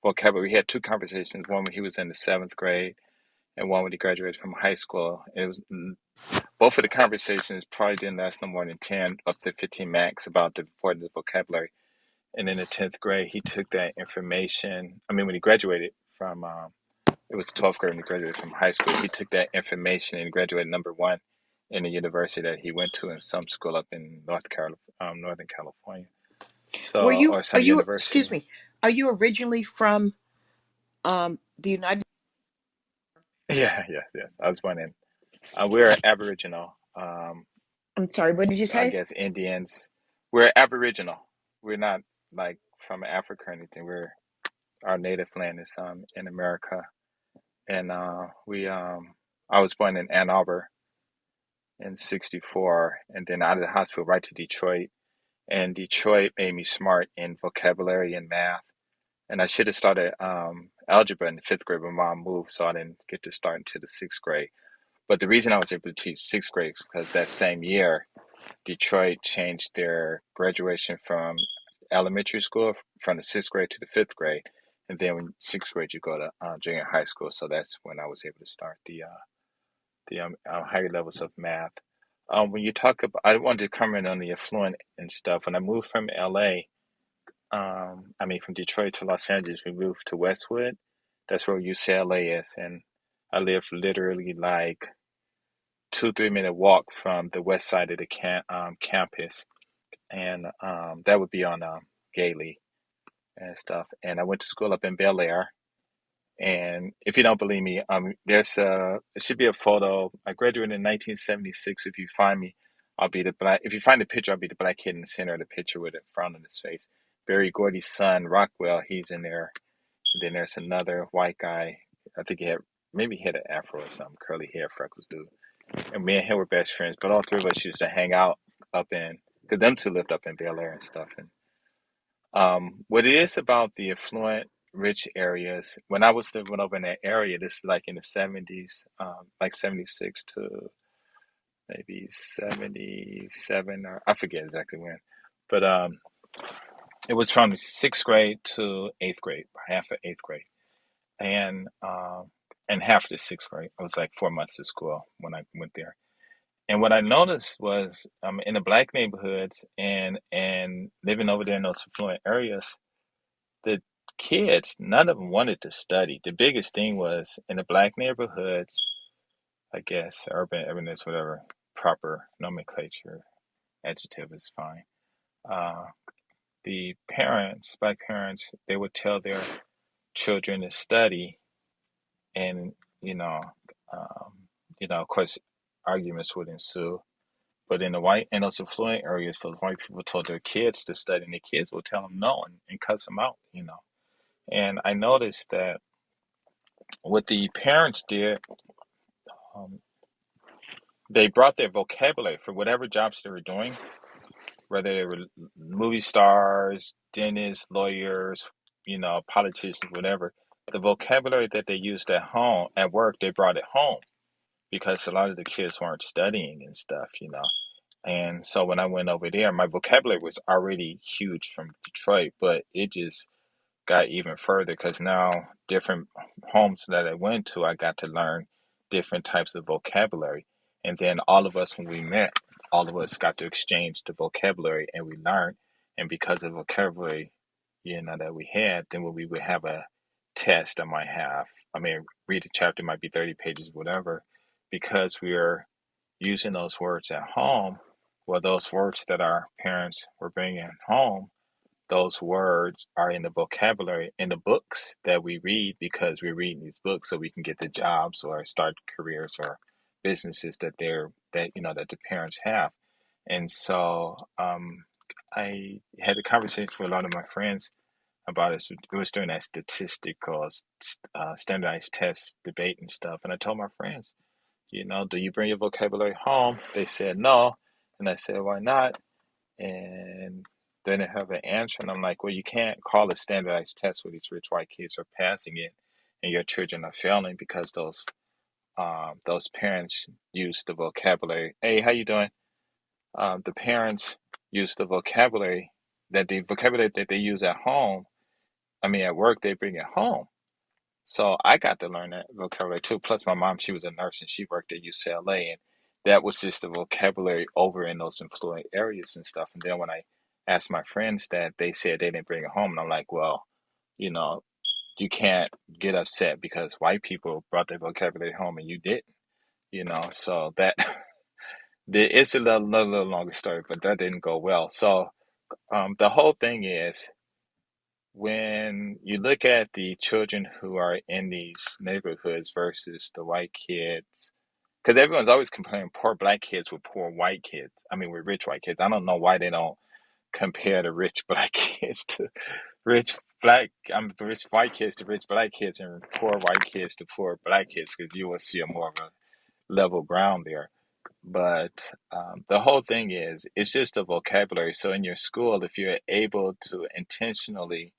vocabulary. We had two conversations, one when he was in the seventh grade and one when he graduated from high school. It was both of the conversations probably didn't last no more than 10 up to 15 max about the importance of vocabulary. And in the 10th grade, he took that information. I mean, when he graduated from, it was 12th grade when he graduated from high school, he took that information and graduated number one in the university that he went to in some school up in Northern California. Were So, you or are some you excuse university. me, are you originally from the United? Yeah, yes, yes. I was born in, we're Aboriginal, I'm sorry, what did you I say? guess Indians. We're Aboriginal. We're not like from Africa or anything. Our native land is in America. And I was born in Ann Arbor in '64, and then out of the hospital right to Detroit. And Detroit made me smart in vocabulary and math. And I should have started algebra in the fifth grade, but mom moved, so I didn't get to start until the sixth grade. But the reason I was able to teach sixth grade is because that same year, Detroit changed their graduation from elementary school from the sixth grade to the fifth grade. And then when sixth grade, you go to junior high school. So that's when I was able to start the higher levels of math. When you talk about, I wanted to comment on the affluent and stuff. When I moved from LA, I mean, from Detroit to Los Angeles, we moved to Westwood. That's where UCLA is. And I live literally like 2 3 minute walk from the west side of the campus. And that would be on Gailey and stuff. And I went to school up in Bel Air. And if you don't believe me, it should be a photo. I graduated in 1976. If you find me, I'll be the black. If you find the picture, I'll be the black kid in the center of the picture with a frown on his face. Barry Gordy's son, Rockwell, he's in there. And then there's another white guy. I think he had an afro or something, curly hair, freckles dude. And me and him were best friends. But all three of us used to hang out because them two lived up in Bel Air and stuff. And what it is about the affluent rich areas. When I was living over in that area, this is like in the 70s, like 76 to maybe 77, or I forget exactly when. But it was from sixth grade to eighth grade, half of eighth grade, and half of the sixth grade. It was like 4 months of school when I went there. And what I noticed was in the black neighborhoods and living over there in those affluent areas, the kids, none of them wanted to study. The biggest thing was in the black neighborhoods, I guess, urban is whatever proper nomenclature, adjective is fine. Uh, the parents, black parents, they would tell their children to study, and you know, um, of course, arguments would ensue. But in those affluent areas, those white people told their kids to study, and the kids would tell them no and cuss them out. And I noticed that what the parents did, um, they brought their vocabulary for whatever jobs they were doing, whether they were movie stars, dentists, lawyers, politicians, whatever. The vocabulary that they used at home, at work, they brought it home because a lot of the kids weren't studying and stuff. And so when I went over there, my vocabulary was already huge from Detroit, but it just got even further because now different homes that I went to, I got to learn different types of vocabulary. And then all of us, when we met, all of us got to exchange the vocabulary and we learned. And because of vocabulary, that we had, then when we would have a test, I mean, read a chapter, might be 30 pages, whatever, because we are using those words at home. Well, those words that our parents were bringing home, those words are in the vocabulary in the books that we read because we're reading these books so we can get the jobs or start careers or businesses that the parents have. And so I had a conversation with a lot of my friends about it. It was during that statistical standardized test debate and stuff. And I told my friends, do you bring your vocabulary home? They said no. And I said, why not? And they didn't have an answer. And I'm like, well, you can't call a standardized test where these rich white kids are passing it and your children are failing because those parents use the vocabulary. Hey, how you doing? The parents use the vocabulary that they use at home. I mean, at work, they bring it home. So I got to learn that vocabulary too. Plus, my mom, she was a nurse and she worked at UCLA, and that was just the vocabulary over in those influent areas and stuff. And then when I asked my friends that, they said they didn't bring it home, and I'm like, well, you know, you can't get upset because white people brought their vocabulary home and you didn't. So that it's a little longer story, but that didn't go well. So the whole thing is when you look at the children who are in these neighborhoods versus the white kids, because everyone's always comparing poor black kids with poor white kids. I mean, with rich white kids. I don't know why they don't compare the rich black kids to rich white kids to rich black kids and poor white kids to poor black kids, because you will see a more of a level ground there. But the whole thing is, it's just a vocabulary. So in your school, if you're able to intentionally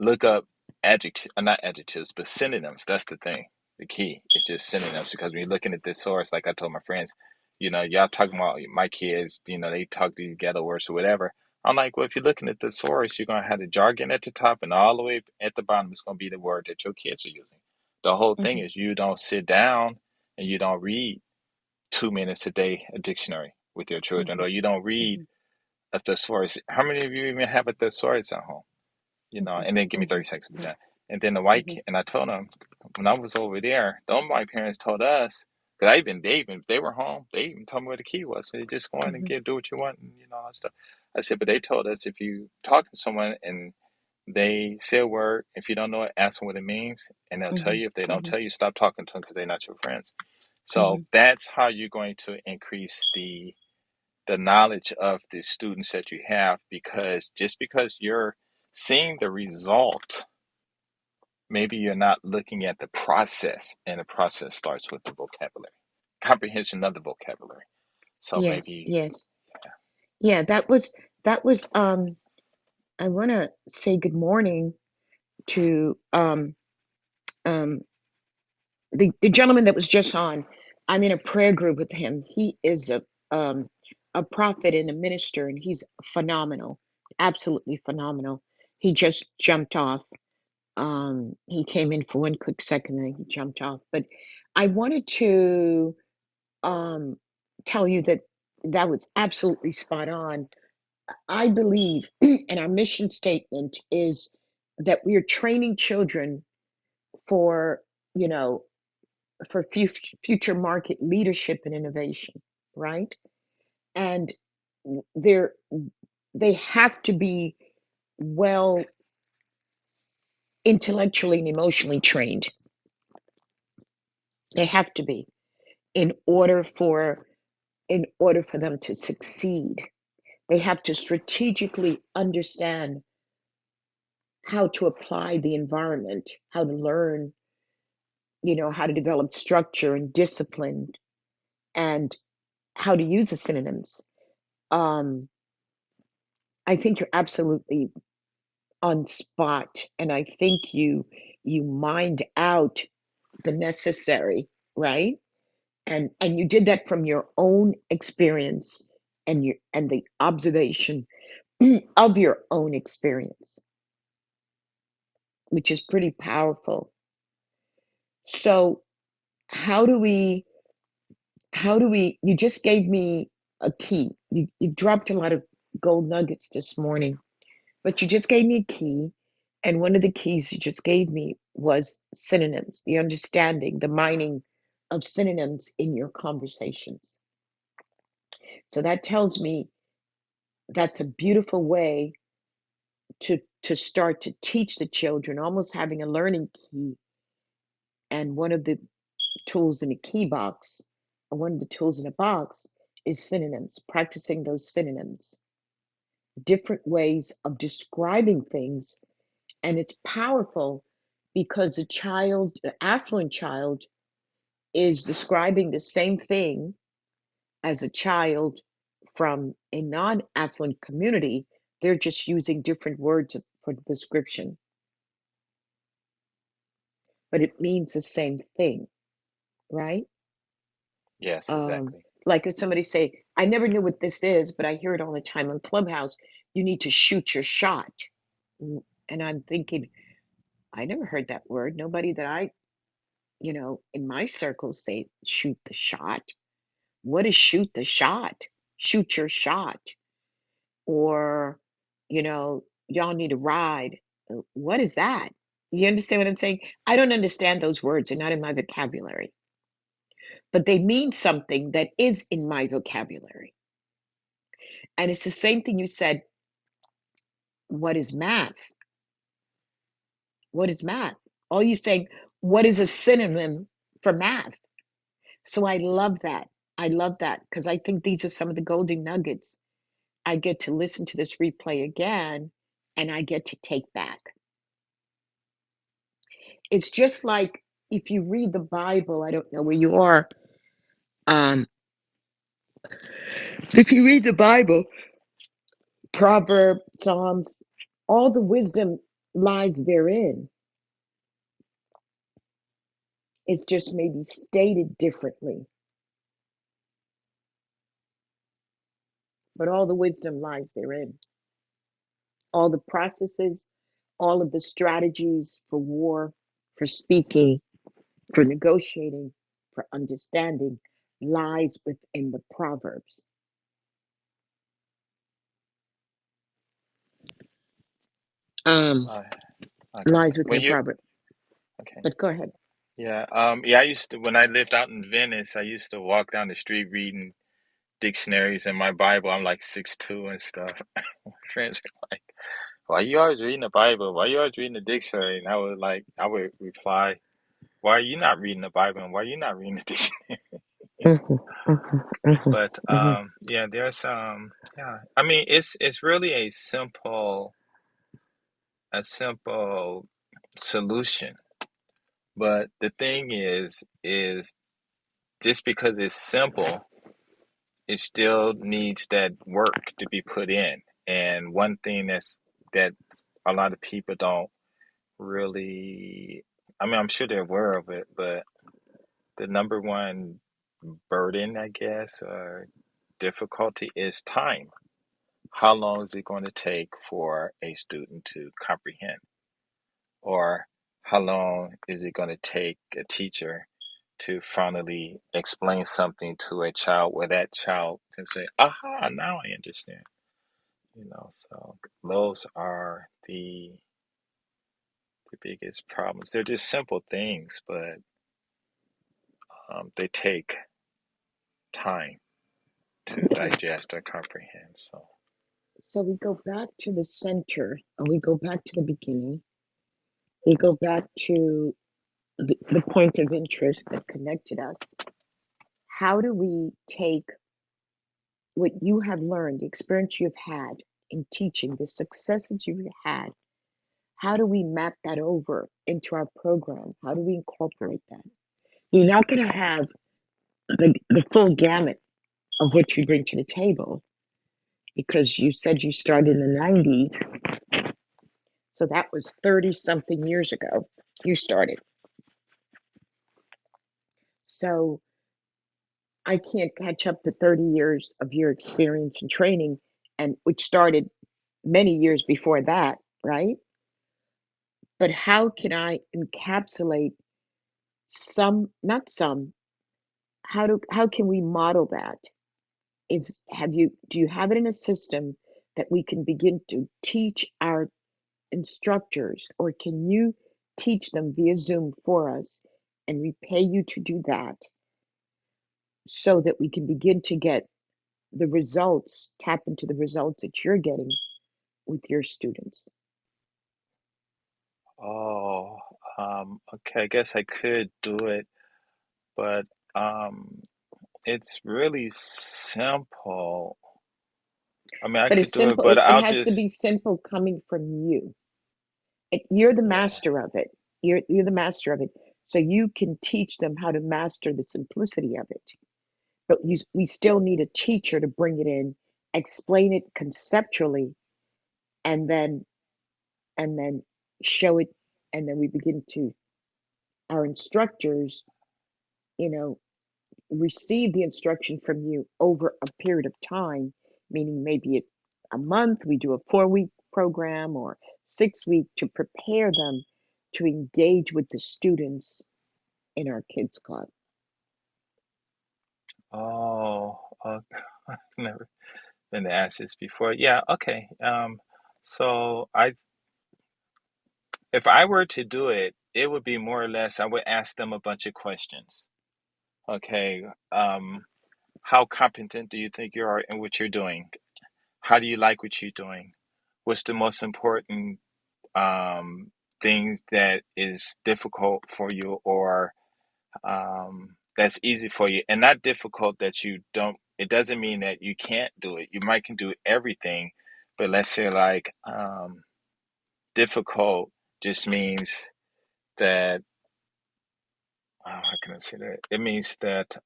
look up not adjectives, but synonyms. That's the thing. The key is just synonyms, because when you're looking at this source, like I told my friends, y'all talking about my kids, they talk these ghetto words or whatever. I'm like, well, if you're looking at the source, you're going to have the jargon at the top, and all the way at the bottom is going to be the word that your kids are using. The whole thing Hmm. is you don't sit down and you don't read 2 minutes a day a dictionary with your children, Hmm. or you don't read Hmm. a thesaurus. How many of you even have a thesaurus at home? Hmm. And then give me Hmm. 30 seconds to be done. And then the white Hmm. kid, and I told them when I was over there, don't my parents told us, because they were home, they even told me where the key was. So you just go in and Hmm. do what you want, and all that stuff. I said, but they told us if you talk to someone and they say a word, if you don't know it, ask them what it means, and they'll tell Hmm. you. If they don't Hmm. tell you, stop talking to them because they're not your friends. So Hmm. that's how you're going to increase the knowledge of the students that you have, because just because you're seeing the result, maybe you're not looking at the process, and the process starts with the vocabulary comprehension of the vocabulary. So Yes, maybe, yes. Yeah, that was I want to say good morning to um, the gentleman that was just on. I'm in a prayer group with him. He is a prophet and a minister, and he's phenomenal, absolutely phenomenal. He just jumped off. He came in for one quick second, then he jumped off. But I wanted to um, tell you that that was absolutely spot on. I believe, and our mission statement is that we are training children for, you know, for future market leadership and innovation, right? And they're they have to be well intellectually and emotionally trained. They have to be in order for them to succeed. They have to strategically understand how to apply the environment, how to learn, how to develop structure and discipline, and how to use the synonyms. Um, I think you're absolutely on spot, and I think you mined out the necessary, right? And you did that from your own experience and the observation of your own experience, which is pretty powerful. So how do we you just gave me a key. You dropped a lot of gold nuggets this morning, but you just gave me a key, and one of the keys you just gave me was synonyms, the understanding, the mining of synonyms in your conversations. So that tells me that's a beautiful way to start to teach the children, almost having a learning key. And one of the tools in a key box, or one of the tools in a box, is synonyms, practicing those synonyms, different ways of describing things. And it's powerful because an affluent child, is describing the same thing as a child from a non affluent community. They're just using different words for the description, but it means the same thing, right? Yes, Um, exactly. like if somebody say, I never knew what this is, but I hear it all the time on Clubhouse, you need to shoot your shot. And I'm thinking, I never heard that word. Nobody that in my circles say shoot the shot. What is shoot the shot? Shoot your shot. Or, y'all need a ride. What is that? You understand what I'm saying? I don't understand those words. They're not in my vocabulary, but they mean something that is in my vocabulary. And it's the same thing you said. What is math? What is math? All you saying, what is a synonym for math? So I love that. I love that because I think these are some of the golden nuggets I get to listen to this replay again and I get to take back. It's just like if you read the Bible, I don't know where you are. Um, if you read the Bible, Proverbs, Psalms, all the wisdom lies therein. It's just maybe stated differently, but all the wisdom lies therein. All the processes, all of the strategies for war, for speaking, for negotiating, for understanding lies within the Proverbs. Um, Uh, okay. lies within When the you proverb. okay. But go ahead. Yeah. Yeah. I used to when I lived out in Venice. I used to walk down the street reading dictionaries and my Bible. I'm like 6'2" and stuff. My friends were like, "Why you always reading the Bible? Why you always reading the dictionary?" And I would reply, "Why are you not reading the Bible? And why are you not reading the dictionary?" Mhm, mhm, mhm, But mhm. yeah, there's yeah. I mean, it's really a simple solution. But the thing is just because it's simple, it still needs that work to be put in. And one thing that a lot of people don't really, I mean, I'm sure they're aware of it, but the number one burden, I guess, or difficulty is time. How long is it going to take for a student to comprehend? Or how long is it going to take a teacher to finally explain something to a child where that child can say, aha, now I understand. So those are the biggest problems. They're just simple things, but they take time to Okay. digest or comprehend. So, So we go back to the center, and we go back to the beginning. We go back to the point of interest that connected us. How do we take what you have learned, the experience you've had in teaching, the successes you've had? How do we map that over into our program? How do we incorporate that? You're not going to have the full gamut of what you bring to the table because you said you started in the 90s. So that was 30 something years ago. You started. So I can't catch up to 30 years of your experience and training, and which started many years before that, right? But how can I encapsulate not some, how can we model that? Do you have it in a system that we can begin to teach our instructors, or can you teach them via Zoom for us and we pay you to do that so that we can begin to get the results, tap into the results that you're getting with your students? oh, okay, I guess I could do it, but um, it's really simple. I mean, I But could it's do it, simple, but it I'll has to just, be simple coming from you. You're the yeah. master of it. You're the master of it. So you can teach them how to master the simplicity of it. But we still need a teacher to bring it in, explain it conceptually, and then show it, and then we begin to our instructors, you know, receive the instruction from you over a period of time, meaning maybe a month, we do a 4 week program or 6 week to prepare them to engage with the students in our kids club. Oh, I've never been asked this before. Yeah, okay. So if I were to do it, it would be more or less, I would ask them a bunch of questions. Okay, how competent do you think you are in what you're doing? How do you like what you're doing? What's the most important um, things that is difficult for you or that's easy for you? And not difficult that you don't, it doesn't mean that you can't do it. You might can do everything, but let's say like difficult just means that, how can I say that? It means that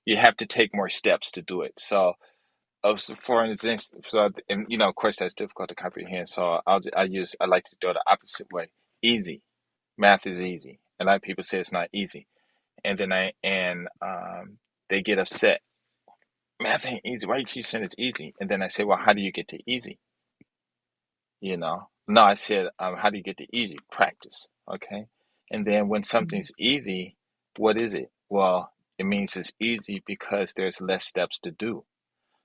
you have to take more steps to do it. So for instance, and of course that's difficult to comprehend. So I like to do it the opposite way. Easy, math is easy. A lot of people say it's not easy, and then they get upset. Math ain't easy. Why you keep saying it's easy? And then I say, well, how do you get to easy? No, I said, how do you get to easy? Practice, okay? And then when Mm-hmm. something's easy, what is it? Well, it means it's easy because there's less steps to do.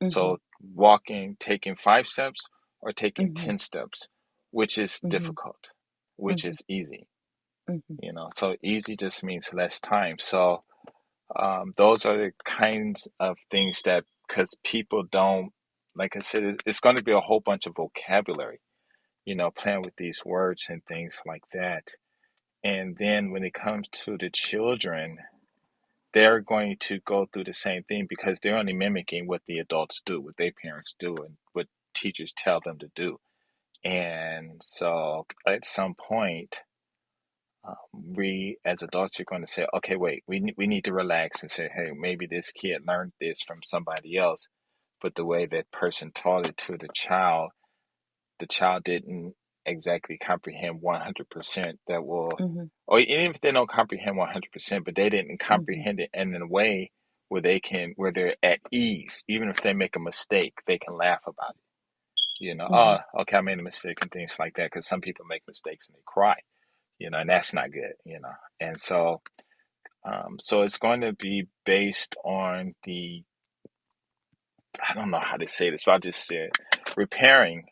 Mm-hmm. So walking, taking 5 steps or taking Mm-hmm. 10 steps, which is Mm-hmm. difficult, which Mm-hmm. is easy, Mm-hmm. So easy just means less time. So those are the kinds of things that, because people don't, like I said, it's going to be a whole bunch of vocabulary, playing with these words and things like that. And then when it comes to the children, they're going to go through the same thing because they're only mimicking what the adults do, what their parents do, and what teachers tell them to do. And so at some point, we as adults are going to say, okay, wait, we need to relax and say, hey, maybe this kid learned this from somebody else, but the way that person taught it to the child didn't. exactly comprehend 100%, that will, Mhm. or even if they don't comprehend 100%, but they didn't Mhm. comprehend it in a way where where they're at ease. Even if they make a mistake, they can laugh about it. Mhm. Okay, I made a mistake and things like that. Because some people make mistakes and they cry, and that's not good. And so it's going to be based on I don't know how to say this, but I'll just say it, repairing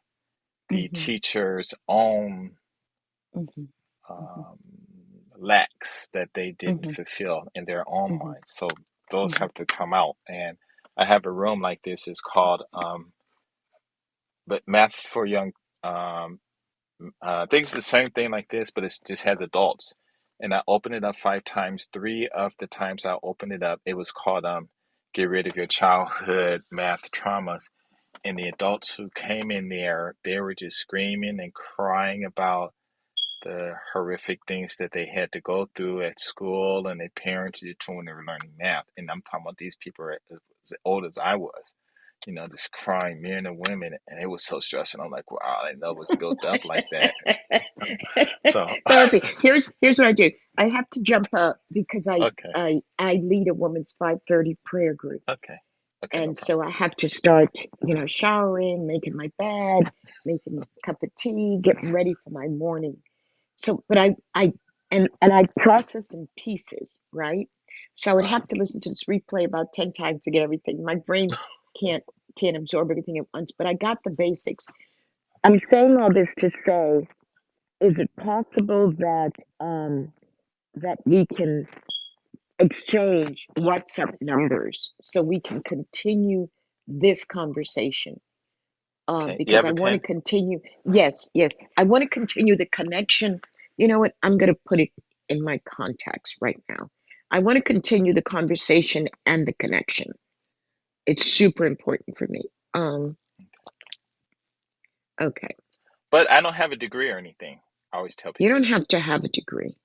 the Mhm. teacher's own Mhm. Mhm. um, lacks that they didn't Mhm. fulfill in their own Mhm. mind. So those Mhm. have to come out. And I have a room like this. It's called but Math for Young. Um, I think it's the same thing like this, but it just has adults. And I opened it up 5 times. Three of the times I opened it up, it was called "Get Rid of Your Childhood Math Traumas." And the adults who came in there, they were just screaming and crying about the horrific things that they had to go through at school and their parents did when they were learning math. And I'm talking about these people are as old as I was, just crying, men and women. And it was so stressing. I'm like, wow, I didn't know it was built up like that. So, Dorothy, here's what I do. I have to jump up because I okay, I I lead a woman's 5:30 prayer group. okay, okay, no And problem. so I have to start, showering, making my bed, making a cup of tea, getting ready for my morning. So, but I process in pieces, right? So I would Uh-huh. have to listen to this replay about 10 times to get everything. My brain can't can't absorb everything at once, but I got the basics. I'm saying all this to say, is it possible that that we can exchange WhatsApp numbers so we can continue this conversation? Okay, you Because have I a want to pen? continue. Yes, yes, I want to continue the connection. You know what? I'm going to put it in my contacts right now. I want to continue the conversation and the connection. It's super important for me. Um, okay. But I don't have a degree or anything. I always tell You people don't that. have to have a degree.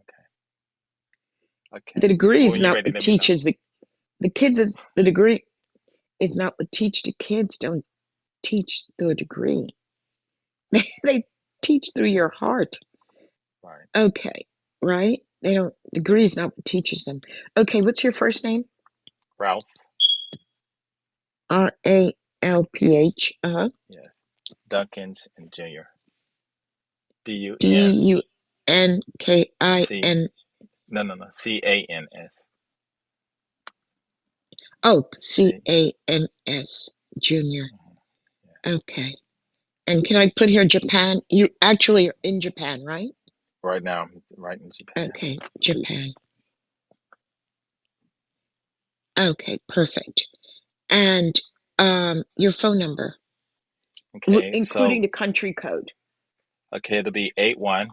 Okay, The okay. degree Well, is when you're not ready, what let me know. teaches the kids. Is the degree is not what teach the kids. Don't teach through a degree. They teach through your heart. Right. Okay, right? They don't. Degree is not what teaches them. Okay, what's your first name? Ralph, Ralph. yes. Dunkins and Junior. D U N K I D-U-N-C. N. No, no, no. C-A-N-S. Oh, C. Cans. Junior. Mhm, yes. Okay. And can I put here Japan? You actually are in Japan, right? Right now, I'm right in Japan. Okay, Japan. Okay, perfect. And your phone number, Okay, including so, the country code. okay, it'll be 81,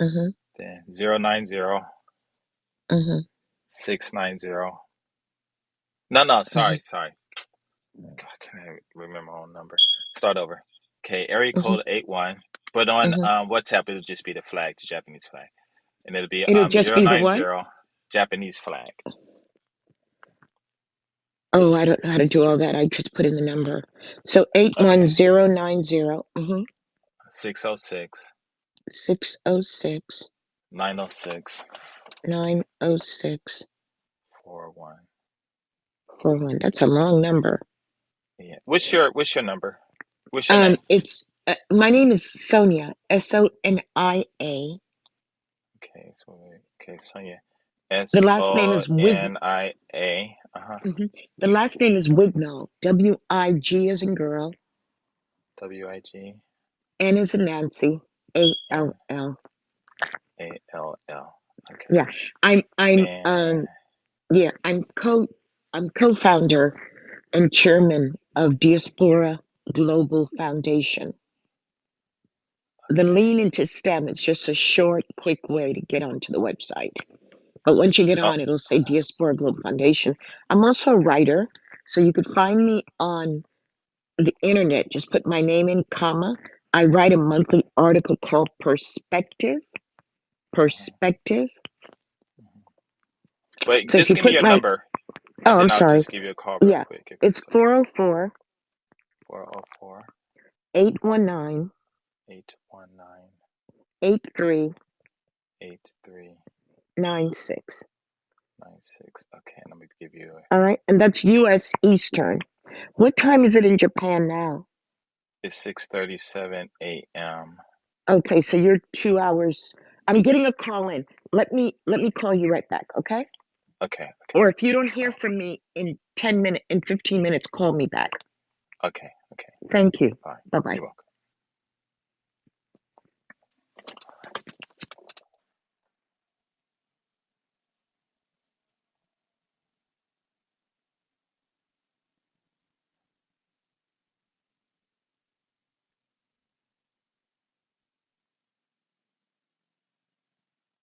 Mm-hmm. then 090 Mm-hmm. 690. No, no, Mm-hmm. sorry. God, I can't remember my own number. Start over. Okay, area Mm-hmm. code 81. But on Mm-hmm. WhatsApp, it'll just be the flag, the Japanese flag. And it'll be It'll just be the what? 090 Japanese flag. Oh, I don't know how to do all that. I just put in the number. So eight one Okay, zero nine zero 606 606 906 906 41. 41. That's a wrong number. Yeah. What's your number? What's your name? It's my name is Sonia. Sonia. Okay, Sonia. The S last name O is Wig. N I A. Uh-huh. The last name is Wignall. Wig as in girl. WIG N as in Nancy. N All. A L L. Okay. Yeah. I'm Man. yeah, I'm co-founder and chairman of Diaspora Global Foundation. The Okay. lean into STEM is just a short, quick way to get onto the website. But once you get Oh, on, it'll say Diaspora Global Foundation. I'm also a writer, so you could find me on the internet. Just put my name in, comma. I write a monthly article called Perspective. mhm, Perspective. mhm. But So if just you give me put your my, number, oh, and I'm then I'll sorry. just give you a call real Yeah, quick if it's it's okay. 404 404 819 819 8396. 8396. Okay, let me give you. All right, and that's U.S. Eastern. What time is it in Japan now? It's 6:37 a.m. Okay, so you're 2 hours. I'm getting a call in. Let me call you right back, okay? Okay, okay, Or if you don't hear uh, from me in 10 minutes, in 15 minutes, call me back. okay, okay. Thank you. Bye. Bye bye. You're welcome.